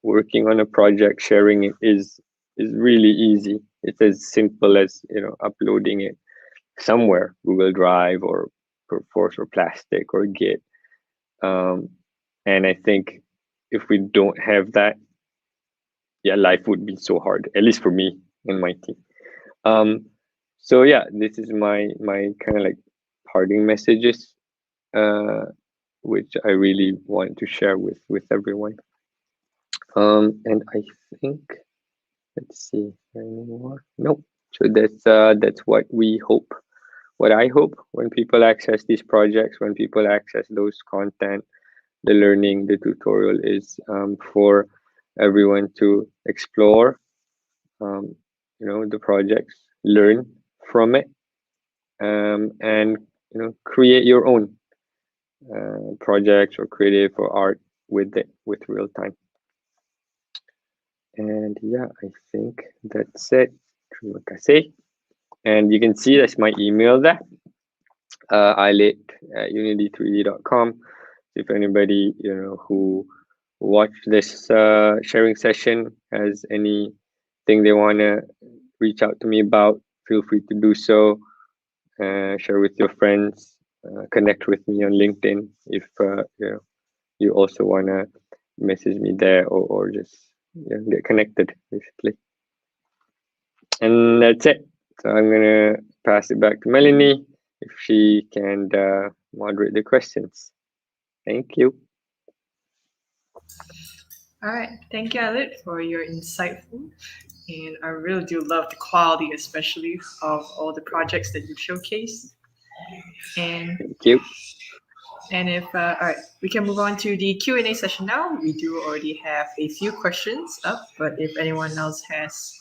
working on a project, sharing it is really easy. It's as simple as uploading it somewhere, Google Drive or Perforce or Plastic or Git. And I think if we don't have that, yeah, life would be so hard, at least for me and my team. So yeah, this is my kind of like parting messages, which I really want to share with everyone. And I think, let's see, any more? No. So that's what we hope. What I hope when people access these projects, when people access those content, the learning, the tutorial is for everyone to explore, the projects, learn from it, and create your own projects or creative or art with it, with real time. And yeah, I think that's it. Terima kasih. And you can see that's my email there, ilit@unity3d.com. If anybody who watched this sharing session has anything they want to reach out to me about, feel free to do so. Share with your friends, connect with me on LinkedIn if you also want to message me there, or just get connected, basically. And that's it. So I'm gonna pass it back to Melanie if she can moderate the questions. Thank you. All right. Thank you, Alit, for your insightful. And I really do love the quality, especially of all the projects that you showcased. And thank you. And if all right, we can move on to the Q&A session now. We do already have a few questions up, but if anyone else has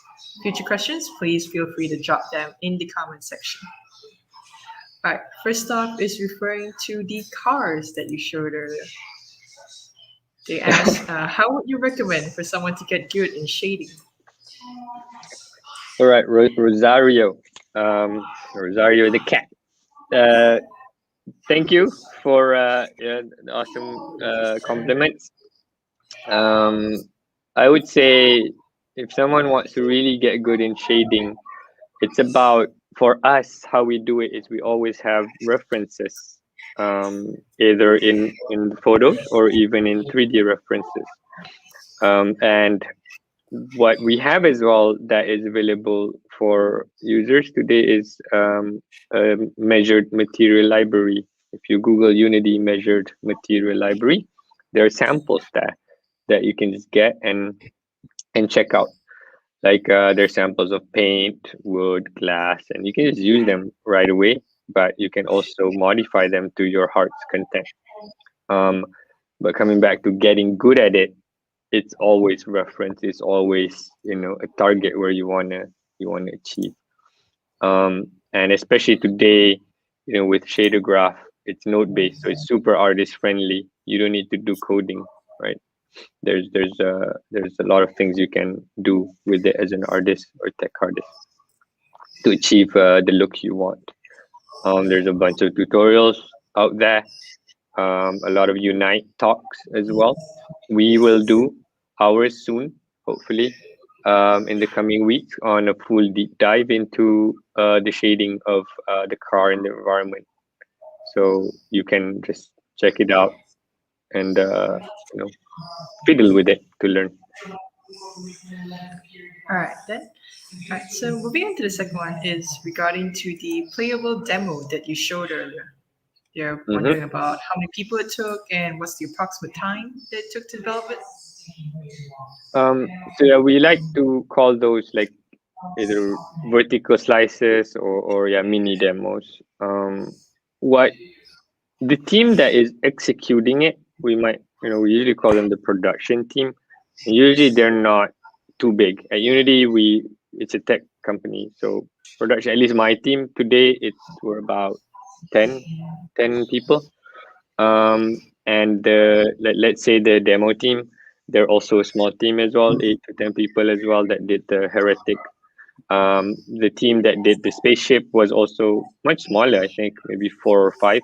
future questions, please feel free to drop them in the comment section. All right, first off is referring to the cars that you showed earlier. They asked, how would you recommend for someone to get good in shading? All right, Rosario, Rosario the cat. Thank you for the awesome compliments. I would say if someone wants to really get good in shading, it's about for us, how we do it is we always have references, either in the photos or even in 3D references. And what we have as well that is available for users today is a measured material library. If you Google Unity measured material library, there are samples there that you can just get and check out. Like there's samples of paint, wood, glass, and you can just use them right away. But you can also modify them to your heart's content. But coming back to getting good at it, it's always reference. It's always a target where you wanna achieve. And especially today, with shader graph, it's node based, so it's super artist friendly. You don't need to do coding, right? There's a lot of things you can do with it as an artist or tech artist to achieve the look you want. There's a bunch of tutorials out there. A lot of Unite talks as well. We will do ours soon, hopefully, in the coming weeks on a full deep dive into the shading of the car in the environment. So you can just check it out and fiddle with it to learn. All right, then. All right, so moving on to the second one is regarding to the playable demo that you showed earlier. They're wondering about how many people it took and what's the approximate time that it took to develop it. So yeah, we like to call those like either vertical slices or mini demos. What the team that is executing it, we usually call them the production team. And usually they're not too big. At Unity, it's a tech company, so production. At least my team today, we're about 10 people. And let's say the demo team, they're also a small team as well, 8 to 10 people as well that did the Heretic. The team that did the spaceship was also much smaller, I think maybe 4 or 5,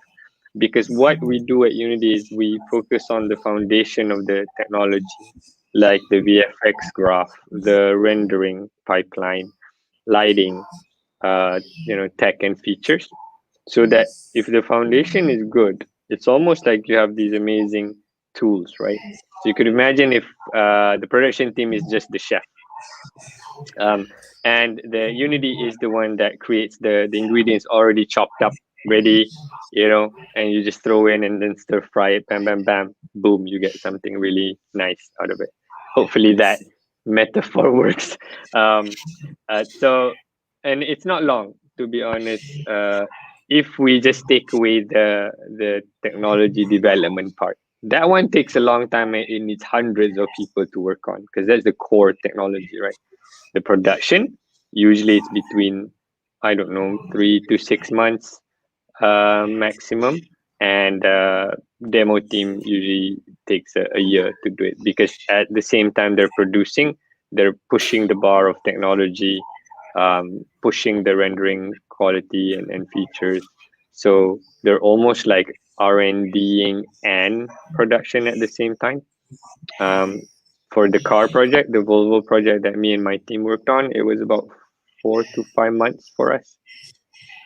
because what we do at Unity is we focus on the foundation of the technology, like the VFX graph, the rendering pipeline, lighting, tech and features, so that if the foundation is good, it's almost like you have these amazing tools, right? So you could imagine if the production team is just the chef, and the Unity is the one that creates the ingredients already chopped up, ready, and you just throw in and then stir fry it, bam, bam, bam, boom, you get something really nice out of it. Hopefully that metaphor works. So, and it's not long, to be honest. If we just take away the technology development part, that one takes a long time and it needs hundreds of people to work on, because that's the core technology, right? The production, usually it's between, I don't know, 3 to 6 months maximum, and demo team usually takes a year to do it, because at the same time they're pushing the bar of technology, pushing the rendering quality and features. So they're almost like R&Ding and production at the same time. For the car project, the Volvo project that me and my team worked on, it was about 4 to 5 months for us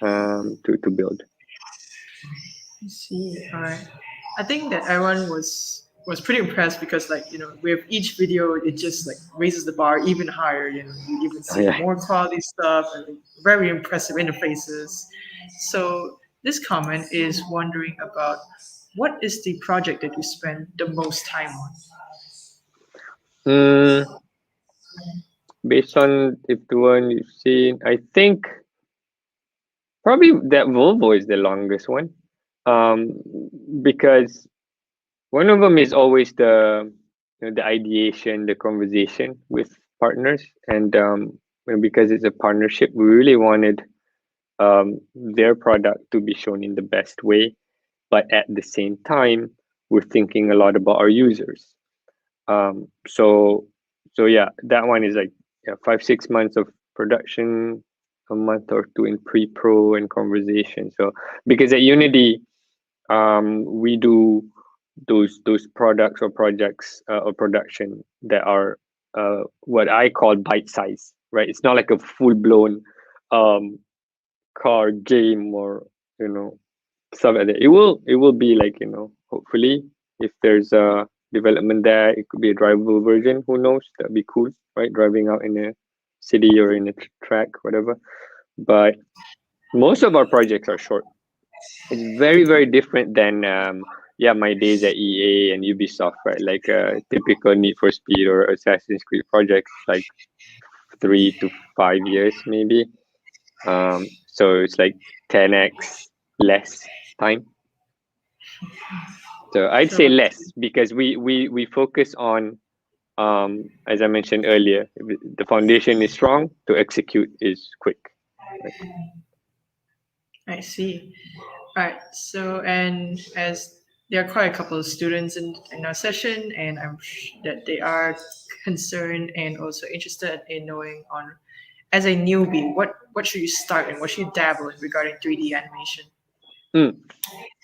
to build. I see. All right. I think that everyone was pretty impressed because, like, with each video, it just like raises the bar even higher. You even see more quality stuff and like, very impressive interfaces. So this comment is wondering about what is the project that you spend the most time on? Based on if the one you've seen, I think probably that Volvo is the longest one, because one of them is always the ideation, the conversation with partners, and because it's a partnership, we really wanted their product to be shown in the best way, but at the same time, we're thinking a lot about our users. So yeah, that one is like 5-6 months of production, a month or two in pre-pro and conversation. So because at Unity, we do those products or projects or production that are what I call bite size, right? It's not like a full blown car game or stuff like that. It will be like hopefully if there's a development there, it could be a drivable version. Who knows? That'd be cool, right? Driving out in a city or in a track, whatever. But most of our projects are short. It's very, very different than my days at EA and Ubisoft, right? Like a typical Need for Speed or Assassin's Creed projects, like 3 to 5 years maybe. So it's like 10x less time. So I'd say less because we focus on as I mentioned earlier, the foundation is strong, to execute is quick. Right? I see. All right. So, and as there are quite a couple of students in our session, and that they are concerned and also interested in knowing on, as a newbie, what should you start and what should you dabble in regarding 3D animation?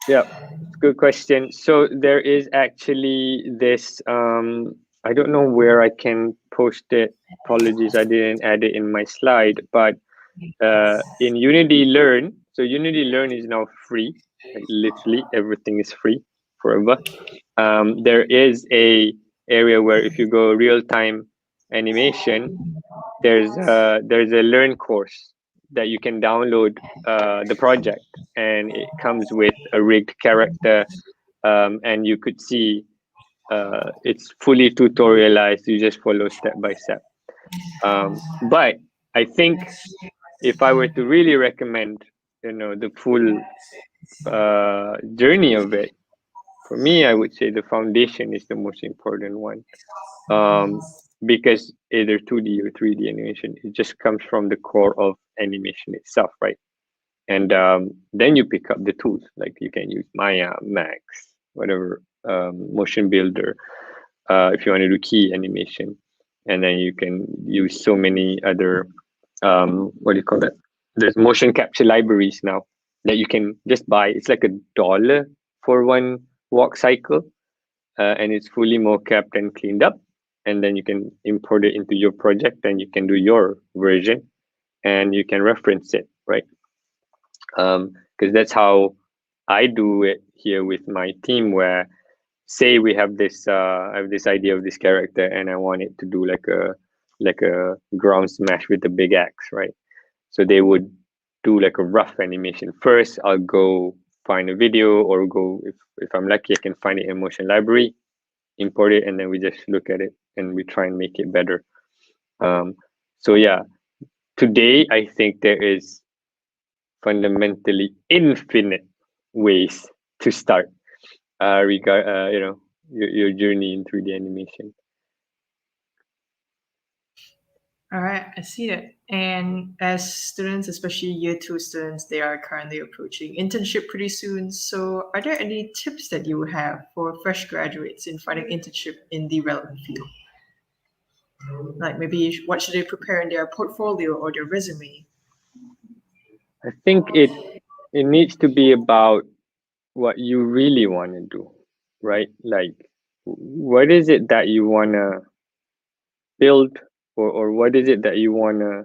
Yeah, good question. So there is actually this. I don't know where I can post it. Apologies, I didn't add it in my slide. But in Unity Learn, so Unity Learn is now free. Like literally everything is free forever. There is a area where if you go real time animation, there's a Learn course that you can download the project, and it comes with a rigged character, and you could see it's fully tutorialized. You just follow step by step. But I think if I were to really recommend, the full journey of it, for me, I would say the foundation is the most important one. Because either 2D or 3D animation, it just comes from the core of animation itself, right? And then you pick up the tools, like you can use Maya, Max, whatever, motion builder, if you want to do key animation. And then you can use so many other, what do you call that? There's motion capture libraries now that you can just buy. It's like $1 for one walk cycle, and it's fully mocapped and cleaned up. And then you can import it into your project, and you can do your version, and you can reference it, right? Because that's how I do it here with my team, where say we have this I have this idea of this character, and I want it to do like a ground smash with a big axe, right? So they would do like a rough animation. First, I'll go find a video, or go, if I'm lucky, I can find it in motion library, import it, and then we just look at it and we try and make it better. So yeah, today I think there is fundamentally infinite ways to start your journey in 3D animation. All right, I see that. And as students, especially year 2 students, they are currently approaching internship pretty soon. So are there any tips that you have for fresh graduates in finding internship in the relevant field? Like maybe what should they prepare in their portfolio or their resume? I think it needs to be about what you really want to do, right? Like, what is it that you want to build, or what is it that you want to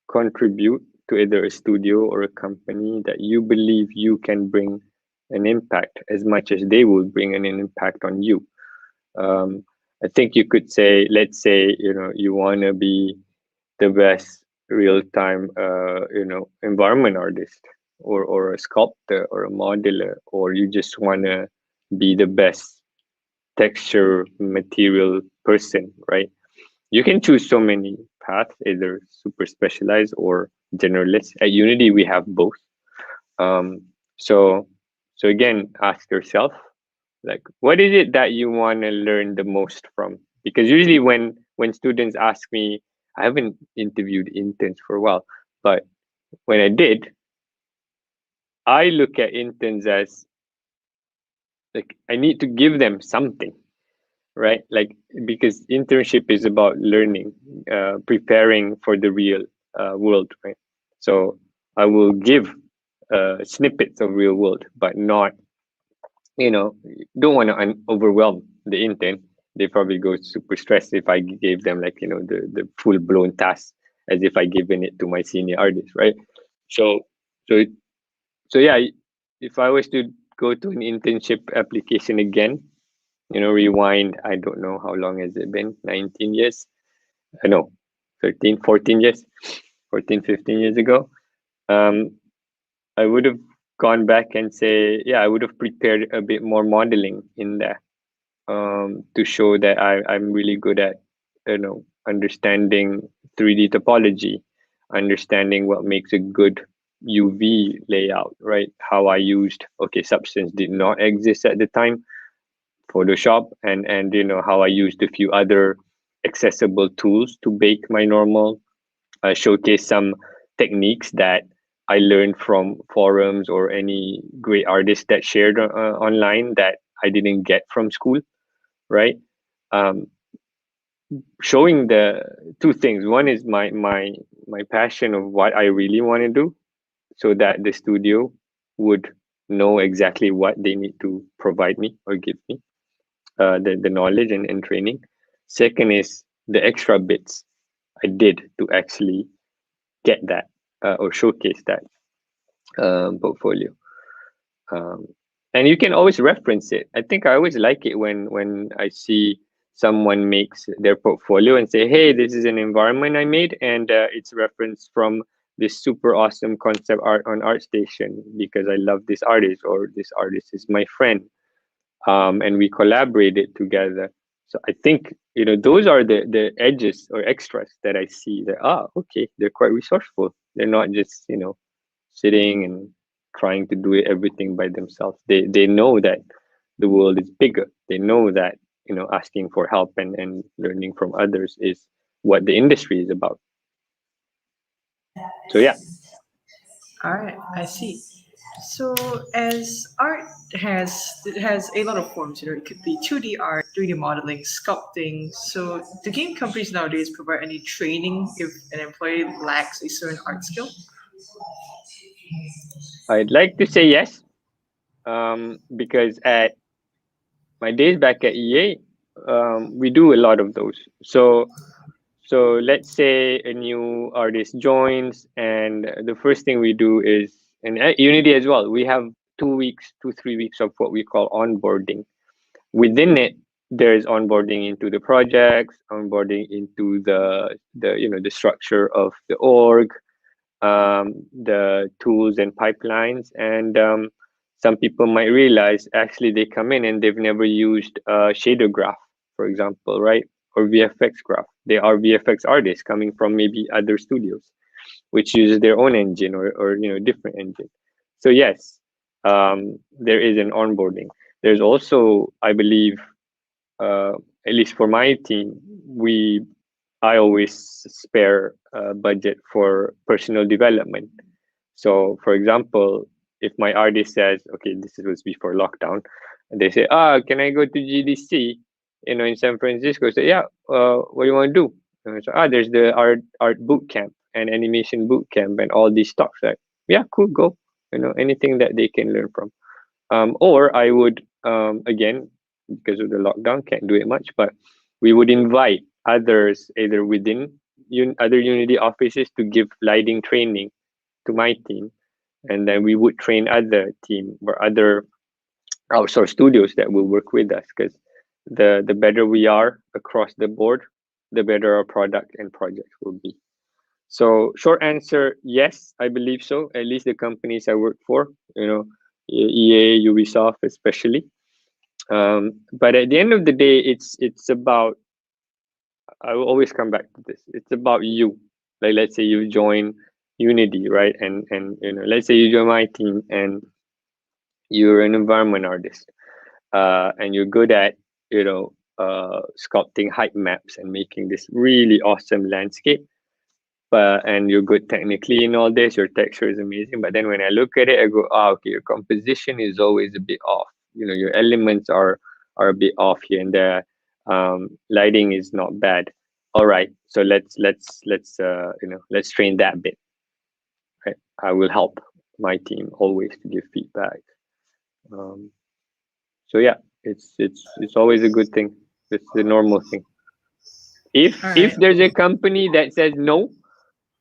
contribute to either a studio or a company that you believe you can bring an impact as much as they will bring an impact on you. I think you could say, let's say, you want to be the best real-time environment artist, or a sculptor or a modeler, or you just want to be the best texture material person, right? You can choose so many paths, either super specialized or generalist. At Unity, we have both. So again, ask yourself, like, what is it that you want to learn the most from? Because usually when students ask me, I haven't interviewed interns for a while, but when I did, I look at interns as like, I need to give them something, right? Like, because internship is about learning, preparing for the real world, right? So I will give snippets of real world, but not, don't want to overwhelm the intern. They probably go super stressed if I gave them like, the full blown task, as if I given it to my senior artist, right? So So yeah, if I was to go to an internship application again, rewind, I don't know how long has it been, 19 years? No, 13, 14 years, 14, 15 years ago. I would have gone back and say, yeah, I would have prepared a bit more modeling in there, to show that I'm really good at, understanding 3D topology, understanding what makes a good UV layout, right? How I used, Substance did not exist at the time, Photoshop, and how I used a few other accessible tools to bake my normal, showcase some techniques that I learned from forums or any great artists that shared online that I didn't get from school, right? Um, Showing the two things. One is my passion of what I really want to do, so that the studio would know exactly what they need to provide me or give me, the knowledge and training. Second is the extra bits I did to actually get that, or showcase that portfolio. And you can always reference it. I think I always like it when I see someone makes their portfolio and say, hey, this is an environment I made, and it's referenced from this super awesome concept art on ArtStation because I love this artist, or this artist is my friend, and we collaborated together. So I think those are the edges or extras that I see. That okay, they're quite resourceful. They're not just sitting and trying to do everything by themselves. They know that the world is bigger. They know that asking for help and learning from others is what the industry is about. So yeah. All right, I see. So as art has a lot of forms, it could be 2D art, 3D modeling, sculpting. So do game companies nowadays provide any training if an employee lacks a certain art skill? I'd like to say yes, because at my days back at EA, we do a lot of those. So let's say a new artist joins, and the first thing we do is, and at Unity as well, we have 3 weeks of what we call onboarding. Within it, there's onboarding into the projects, onboarding into the structure of the org, the tools and pipelines, and some people might realize actually they come in and they've never used shader graph, for example, right? Or VFX graph. They are VFX artists coming from maybe other studios, which uses their own engine or different engine. So yes, there is an onboarding. There's also, I believe, at least for my team, I always spare budget for personal development. So, for example, if my artist says, okay, this was before lockdown, and they say, can I go to GDC, in San Francisco? So yeah, what do you want to do? And so, there's the art boot camp and animation boot camp and all these talks. Like, yeah, cool, go. Anything that they can learn from. Or I would, again, because of the lockdown, can't do it much, but we would invite others either within other Unity offices to give lighting training to my team, and then we would train other team or other outsourced studios that will work with us, because the better we are across the board, the better our product and project will be. So short answer, yes, I believe so. At least the companies I work for, EA, Ubisoft especially. But at the end of the day, it's about, I will always come back to this. It's about you. Like, let's say you join Unity, right? And let's say you join my team and you're an environment artist, and you're good at sculpting height maps and making this really awesome landscape. And you're good technically in all this, your texture is amazing. But then when I look at it, I go, okay, your composition is always a bit off. Your elements are a bit off here and there. Lighting is not bad. All right, so let's train that bit. Right? I will help my team always to give feedback. So yeah, it's always a good thing. It's the normal thing. If there's a company that says no,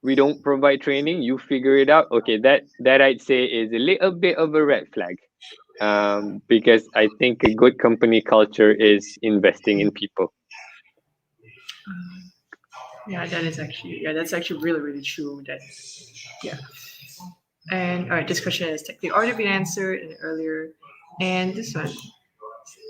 we don't provide training, you figure it out. Okay, that I'd say is a little bit of a red flag, because I think a good company culture is investing in people. Yeah, that's actually really really true. That yeah. And all right, this question has technically already been answered earlier, and this one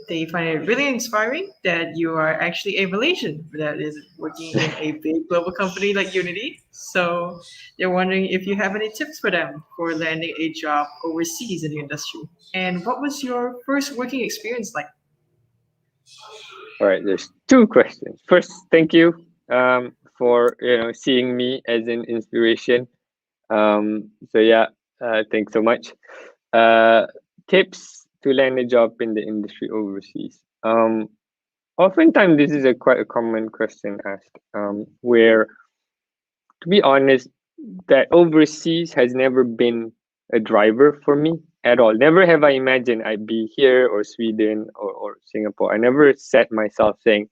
they find it really inspiring that you are actually a Malaysian that is working in a big global company like Unity. So they're wondering if you have any tips for them for landing a job overseas in the industry. And what was your first working experience like? All right, there's two questions. First, thank you for seeing me as an inspiration. So yeah, thanks so much. Tips to land a job in the industry overseas. Oftentimes this is quite a common question asked, where, to be honest, that overseas has never been a driver for me at all. Never have I imagined I'd be here or Sweden or Singapore. I never set myself saying,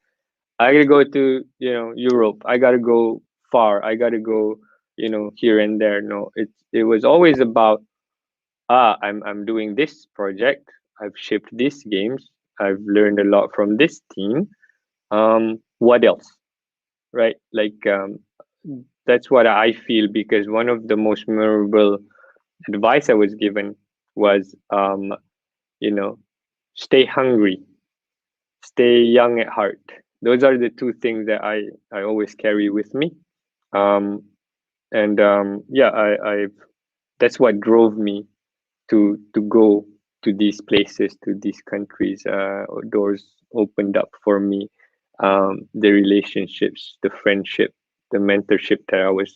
I gotta go to Europe. I gotta go far. I gotta go here and there. No, it was always about I'm doing this project. I've shipped these games. I've learned a lot from this team. What else? Right? Like that's what I feel, because one of the most memorable advice I was given was you know stay hungry, stay young at heart. Those are the two things that I always carry with me. um and yeah, I that's what drove me to go to these places, to these countries. Doors opened up for me. The relationships, the friendship, the mentorship that I was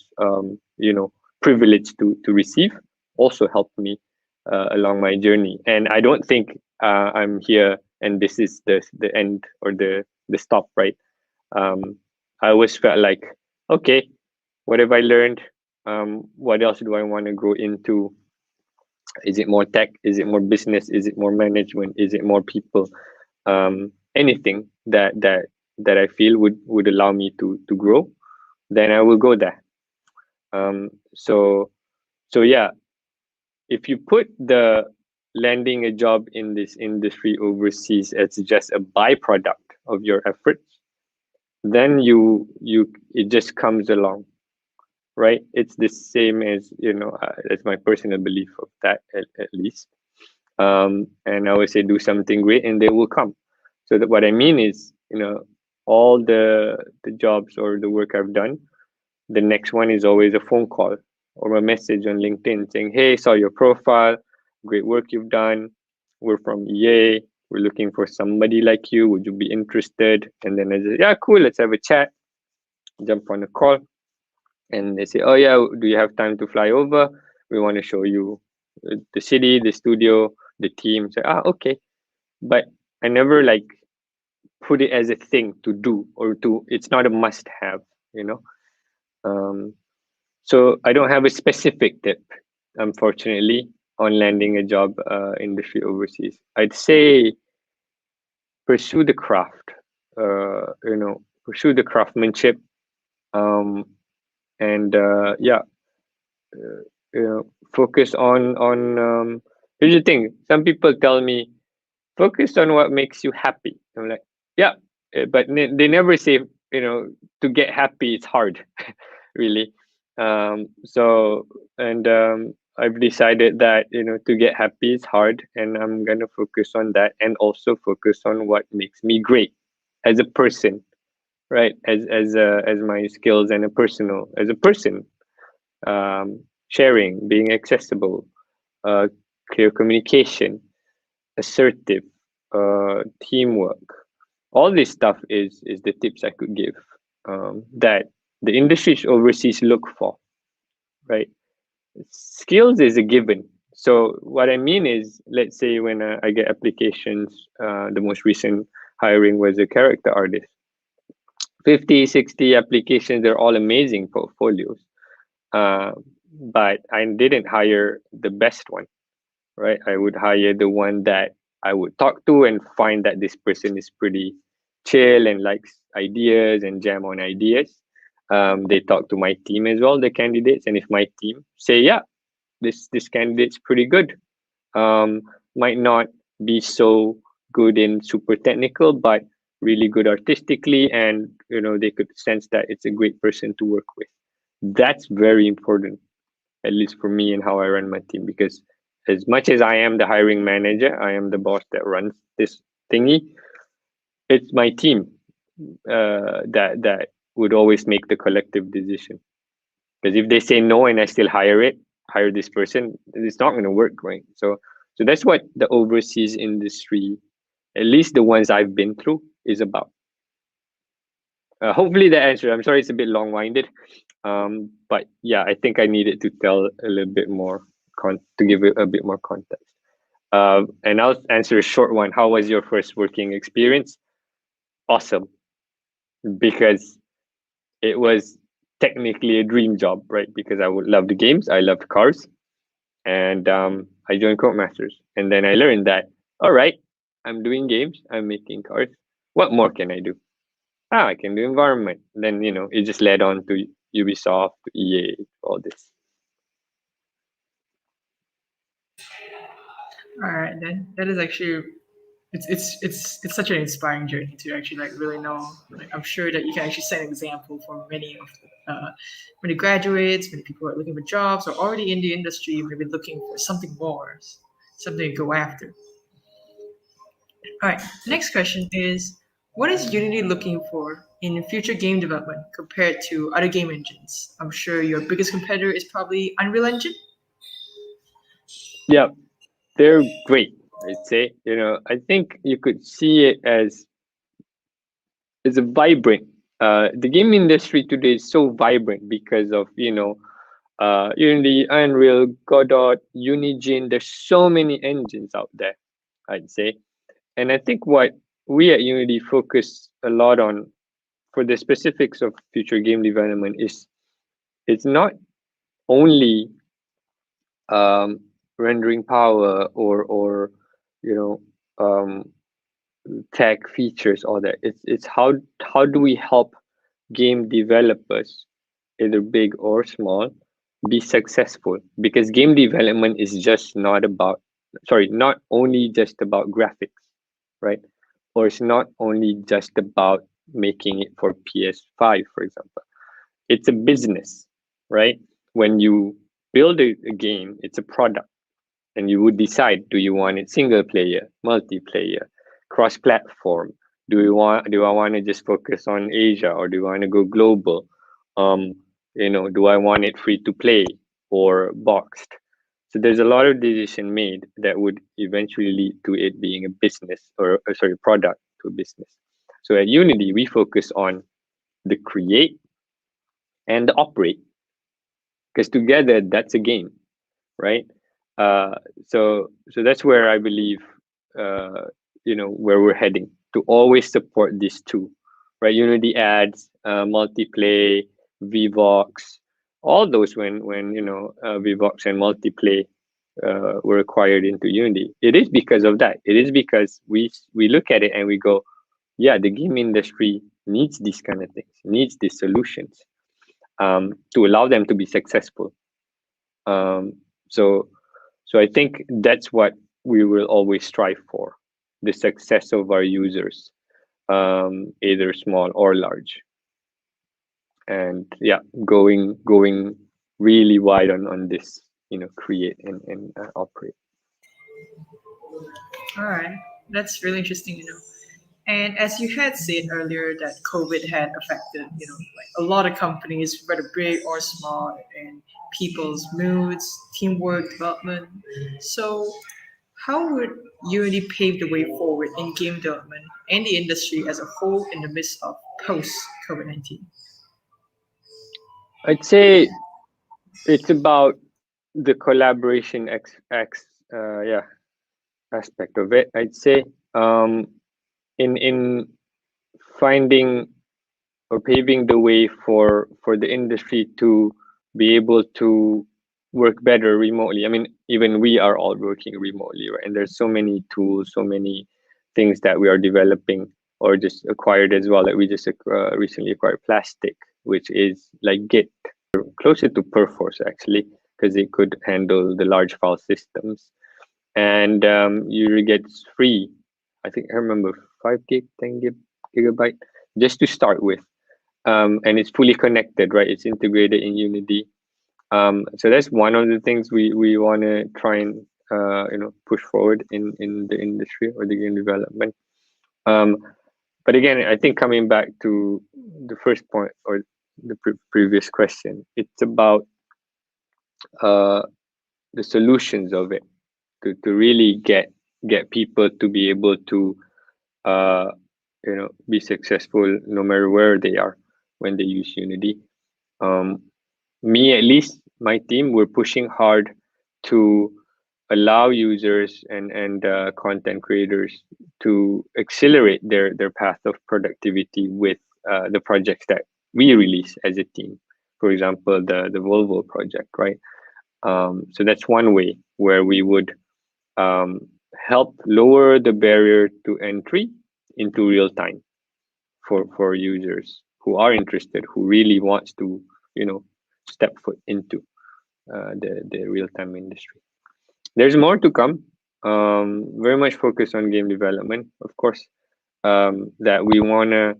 privileged to receive also helped me along my journey. And I don't think I'm here and this is the end or the stop, right? I always felt like, okay, what have I learned? What else do I want to grow into? Is it more tech? Is it more business? Is it more management? Is it more people? Anything that I feel would allow me to grow, then I will go there. Um, so so yeah, if you put the landing a job in this industry overseas as just a byproduct of your efforts, then you it just comes along, right? It's the same as as my personal belief of that, at least. And I always say do something great and they will come. So that what I mean is, all the jobs or the work I've done, the next one is always a phone call or a message on LinkedIn saying, hey, saw your profile, great work you've done, we're from EA, we're looking for somebody like you, would you be interested? And then I say, yeah, cool, let's have a chat, jump on a call. And they say, oh yeah, do you have time to fly over? We want to show you the city, the studio, the team. Say, okay. But I never put it as a thing to do, or it's not a must have, so I don't have a specific tip, unfortunately, on landing a job industry overseas. I'd say pursue the craft, pursue the craftsmanship, and yeah, focus on here's the thing, some people tell me focus on what makes you happy. I'm like, yeah, but they never say to get happy it's hard. Really. So and I've decided that to get happy is hard, and I'm gonna focus on that, and also focus on what makes me great as a person, right? As my skills and as a person, sharing, being accessible, uh, clear communication, assertive, teamwork. All this stuff is the tips I could give, that the industries overseas look for, right? Skills is a given. So what I mean is, let's say when I get applications, the most recent hiring was a character artist. 50, 60 applications, they're all amazing portfolios. But I didn't hire the best one, right? I would hire the one that I would talk to and find that this person is pretty chill and likes ideas and jam on ideas. They talk to my team as well, the candidates, and if my team say, yeah, this candidate's pretty good, might not be so good in super technical, but really good artistically, and they could sense that it's a great person to work with. That's very important, at least for me and how I run my team, because as much as I am the hiring manager, I am the boss that runs this thingy. It's my team that would always make the collective decision. Because if they say no and I still hire this person, it's not going to work, right? So that's what the overseas industry, at least the ones I've been through, is about. Hopefully that answered. I'm sorry it's a bit long-winded, but yeah, I think I needed to tell a little bit more to give it a bit more context. And I'll answer a short one. How was your first working experience? Awesome, because it was technically a dream job, right? Because I would love the games, I loved cars, and I joined Codemasters, and then I learned that, all right, I'm doing games, I'm making cars. What more can I do? I can do environment. Then it just led on to Ubisoft, to EA, all this. All right, then that is actually it's such an inspiring journey to actually really know. I'm sure that you can actually set an example for many of many graduates, many people who are looking for jobs or already in the industry, maybe looking for something more, something to go after. All right, next question is, what is Unity looking for in future game development compared to other game engines? I'm sure your biggest competitor is probably Unreal Engine. Yeah, they're great. I'd say, I think you could see it as a vibrant. The game industry today is so vibrant because of Unity, Unreal, Godot, Unigine. There's so many engines out there, I'd say, and I think what we at Unity focus a lot on for the specifics of future game development is it's not only rendering power or tech features, all that. It's how do we help game developers, either big or small, be successful, because game development is just not only just about graphics, right? Or it's not only just about making it for PS5, for example. It's a business, right? When you build a game, it's a product, and you would decide, do you want it single player, multiplayer, cross platform? Do I want to just focus on Asia, or do I want to go global? Do I want it free to play or boxed? So there's a lot of decision made that would eventually lead to it being a business, or product to a business. So at Unity, we focus on the create and the operate, because together that's a game, right? So that's where I believe where we're heading, to always support these two, right? Unity ads, multiplay, VVox, all those when VVox and multiplay were acquired into Unity. It is because of that. It is because we look at it and we go, yeah, the game industry needs these kind of things, needs these solutions to allow them to be successful. So I think that's what we will always strive for, the success of our users, either small or large. And yeah, going really wide on this, create and operate. All right, that's really interesting to know. And as you had said earlier, that COVID had affected, a lot of companies, whether big or small, and people's moods, teamwork, development. So, how would Unity pave the way forward in game development and the industry as a whole in the midst of post COVID-19? I'd say it's about the collaboration aspect of it. I'd say in finding or paving the way for the industry to be able to work better remotely. I mean, even we are all working remotely, right? And there's so many tools, so many things that we are developing or just acquired as well. Like we just recently acquired Plastic, which is like Git, closer to Perforce actually, because it could handle the large file systems. And you get free, I think I remember 5 gig, 10 gigabyte, just to start with. And it's fully connected, right? It's integrated in Unity. So that's one of the things we want to try and push forward in the industry or the game development. But again, I think coming back to the first point or the previous question, it's about the solutions of it to really get people to be able to be successful no matter where they are when they use Unity. Me, at least, my team, we're pushing hard to allow users and content creators to accelerate their path of productivity with the projects that we release as a team. For example, the Volvo project, right? So that's one way where we would help lower the barrier to entry into real time for users who are interested, who really wants to step foot into the real time industry. There's more to come. Very much focused on game development, of course. That we want to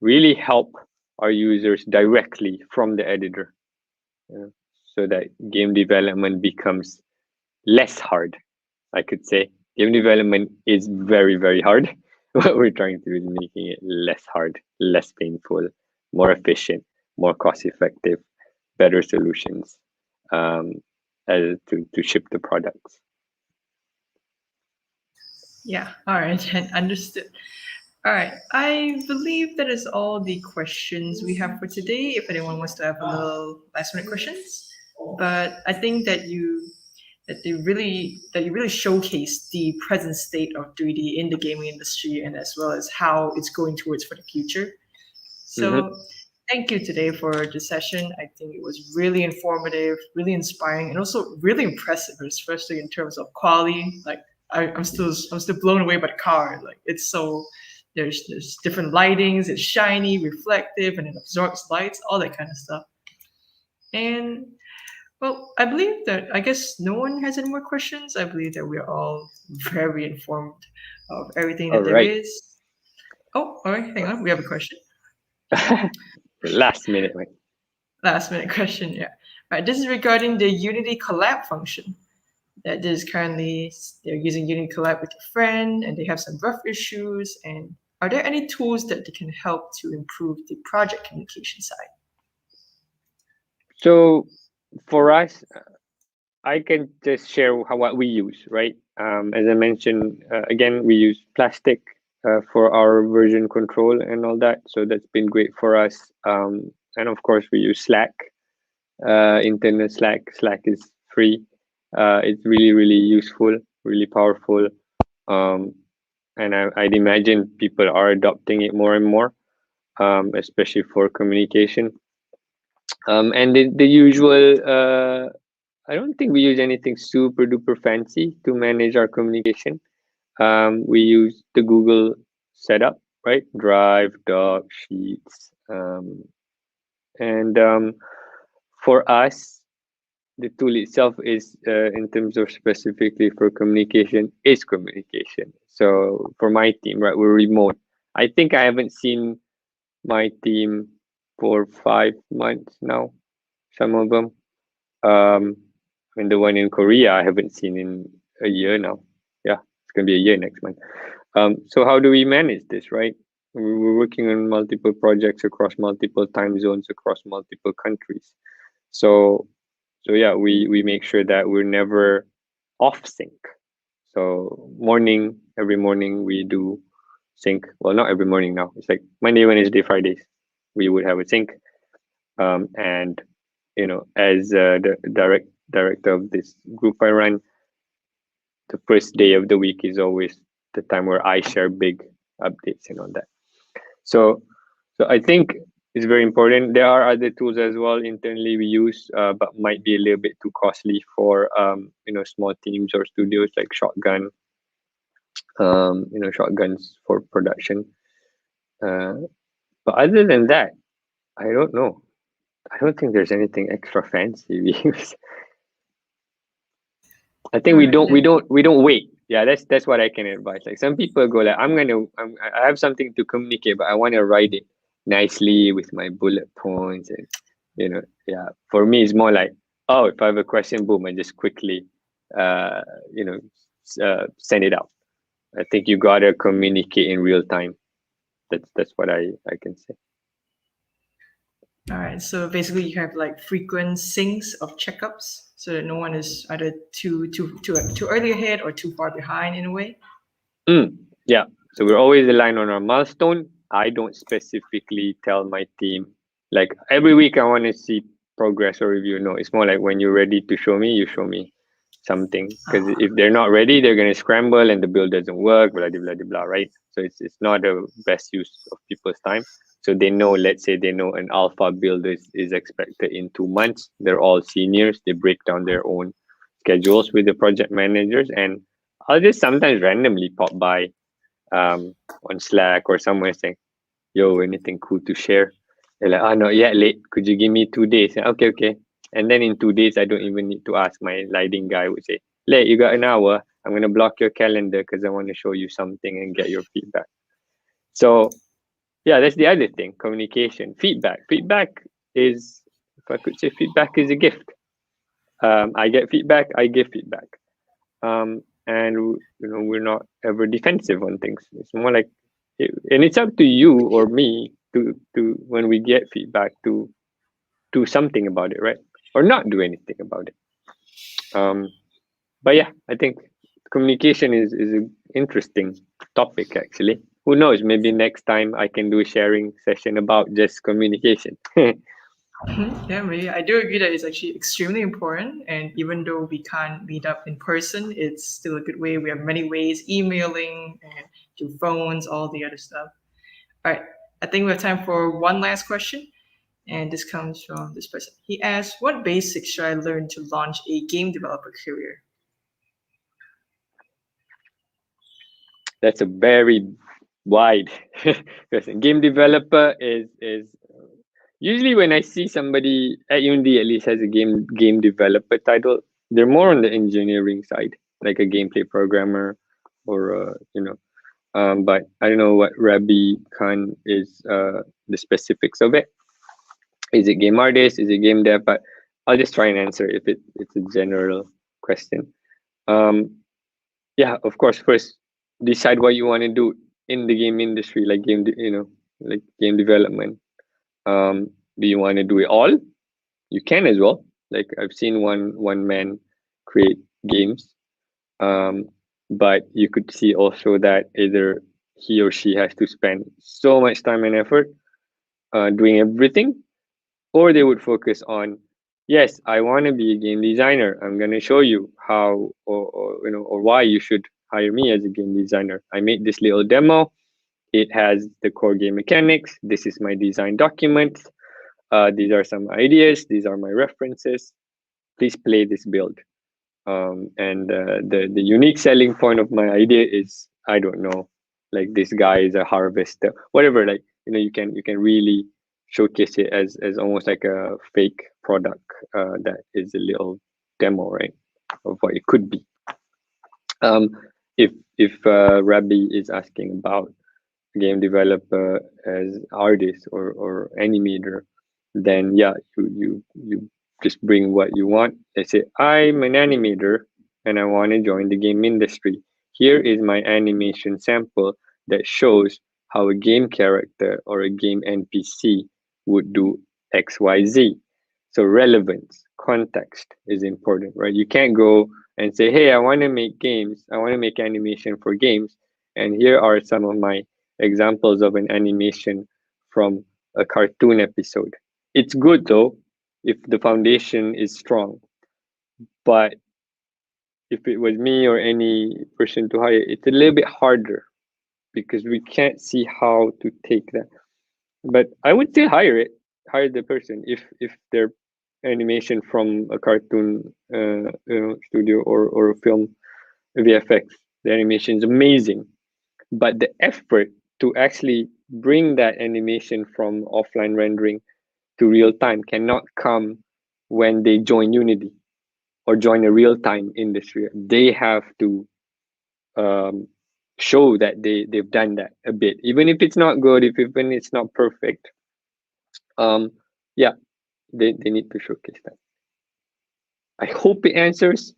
really help our users directly from the editor, so that game development becomes less hard. I could say game development is very, very hard. What we're trying to do is making it less hard, less painful, more efficient, more cost effective, better solutions to ship the products. Yeah, all right, understood. All right, I believe that is all the questions we have for today. If anyone wants to have a little last minute questions, but I think that you really showcase the present state of 3D in the gaming industry, and as well as how it's going towards for the future. So thank you today for the session. I think it was really informative, really inspiring, and also really impressive, especially in terms of quality. Like I'm still blown away by the car. Like it's so there's different lightings, it's shiny, reflective, and it absorbs lights, all that kind of stuff. And well, I believe that I guess no one has any more questions. I believe that we're all very informed of everything that there is. Oh, all right, hang on. We have a question. Last minute, right? Last minute question, yeah. All right, this is regarding the Unity collab function. That is currently they're using Unity collab with a friend, and they have some rough issues. And are there any tools that they can help to improve the project communication side? So for us, I can just share what we use, right? As I mentioned, again, we use plastic for our version control and all that. So that's been great for us. And of course, we use Slack, internal Slack. Slack is free. It's really, really useful, really powerful. And I'd imagine people are adopting it more and more, especially for communication. And the usual, I don't think we use anything super duper fancy to manage our communication. We use the Google setup, right? Drive, Doc, Sheets. And for us, the tool itself is, in terms of specifically for communication, is communication. So for my team, right, we're remote. I think I haven't seen my team for 5 months now, some of them. And the one in Korea, I haven't seen in a year now. Yeah, it's going to be a year next month. So how do we manage this, right? We're working on multiple projects across multiple time zones, across multiple countries. So yeah, we make sure that we're never off sync. So every morning we do sync. Well, not every morning now. It's like Monday, Wednesday, Fridays, we would have a sync. And as the director of this group I run, the first day of the week is always the time where I share big updates and all that. So I think it's very important. There are other tools as well internally we use, but might be a little bit too costly for small teams or studios, like Shotgun. Shotguns for production. But other than that, I don't know. I don't think there's anything extra fancy we use. I think we don't wait. Yeah, that's what I can advise. Like some people go like, I have something to communicate, but I want to write it nicely with my bullet points, and yeah. For me, it's more like, oh, if I have a question, boom, I just quickly, uh, you know, send it out. I think you gotta communicate in real time. That's what I can say. All right. So basically, you have like frequent syncs of checkups, so that no one is either too early ahead or too far behind in a way. Yeah. So we're always aligned on our milestone. I don't specifically tell my team like every week I want to see progress or review. No, it's more like when you're ready to show me, you show me something. Because if they're not ready, they're gonna scramble and the build doesn't work. Blah blah blah blah. Right. So it's not the best use of people's time. So they know, let's say they know an alpha build is expected in 2 months. They're all seniors. They break down their own schedules with the project managers, and I'll just sometimes randomly pop by on Slack or somewhere saying, "Yo, anything cool to share?" They're like, "Oh, not yet, late. Could you give me 2 days?" Okay, okay. And then in 2 days, I don't even need to ask. My lighting guy would say, "Late, you got an hour. I'm gonna block your calendar because I want to show you something and get your feedback." So yeah, that's the other thing: communication, feedback is, if I could say, feedback is a gift. I get feedback, I give feedback. And we're not ever defensive on things. It's more like, and it's up to you or me to when we get feedback to do something about it, right? Or not do anything about it. But yeah, I think communication is an interesting topic actually. Who knows? Maybe next time I can do a sharing session about just communication. Yeah, maybe. I do agree that it's actually extremely important. And even though we can't meet up in person, it's still a good way. We have many ways, emailing and through phones, all the other stuff. All right. I think we have time for one last question. And this comes from this person. He asks, what basics should I learn to launch a game developer career? That's a very wide question. Game developer is usually when I see somebody at Unity at least has a game developer title, they're more on the engineering side, like a gameplay programmer or but I don't know what Rabbi Khan is the specifics of it. Is it game artist? Is it game dev? But I'll just try and answer if it's a general question. Yeah, of course, first decide what you want to do in the game industry, like like game development. Do you want to do it all? You can as well. Like I've seen one man create games, but you could see also that either he or she has to spend so much time and effort doing everything, or they would focus on, yes, I want to be a game designer. I'm going to show you how or why you should hire me as a game designer. I made this little demo. It has the core game mechanics. This is my design documents. These are some ideas. These are my references. Please play this build. And the unique selling point of my idea is, I don't know, like this guy is a harvester, whatever. Like you can really showcase it as almost like a fake product that is a little demo, right, of what it could be. If Rabbi is asking about game developer as artist or animator, then yeah, you just bring what you want. They say, I'm an animator and I want to join the game industry. Here is my animation sample that shows how a game character or a game NPC would do XYZ. So relevance, context is important, right? You can't go and say, hey, I want to make games. I want to make animation for games. And here are some of my examples of an animation from a cartoon episode. It's good though if the foundation is strong, but if it was me or any person to hire, it's a little bit harder because we can't see how to take that. But I would still hire the person if their animation from a cartoon studio or a film VFX, the animation is amazing, but the effort to actually bring that animation from offline rendering to real time cannot come when they join Unity or join a real time industry. They have to show that they've done that a bit, even if it's not good, even it's not perfect. Yeah, they need to showcase that. I hope it answers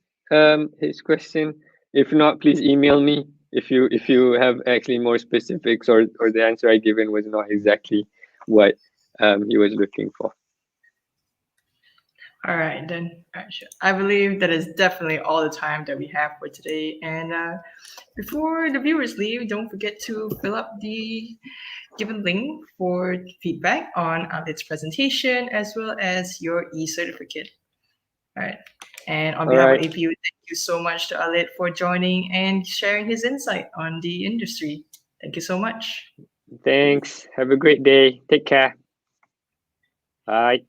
his question. If not, please email me if you have actually more specifics, or the answer I given was not exactly what he was looking for. All right, then. All right, sure. I believe that is definitely all the time that we have for today. And before the viewers leave, don't forget to fill up the given link for feedback on Alit's presentation as well as your e-certificate. All right. And on All behalf right. of APU, thank you so much to Alit for joining and sharing his insight on the industry. Thank you so much. Thanks. Have a great day. Take care. Bye.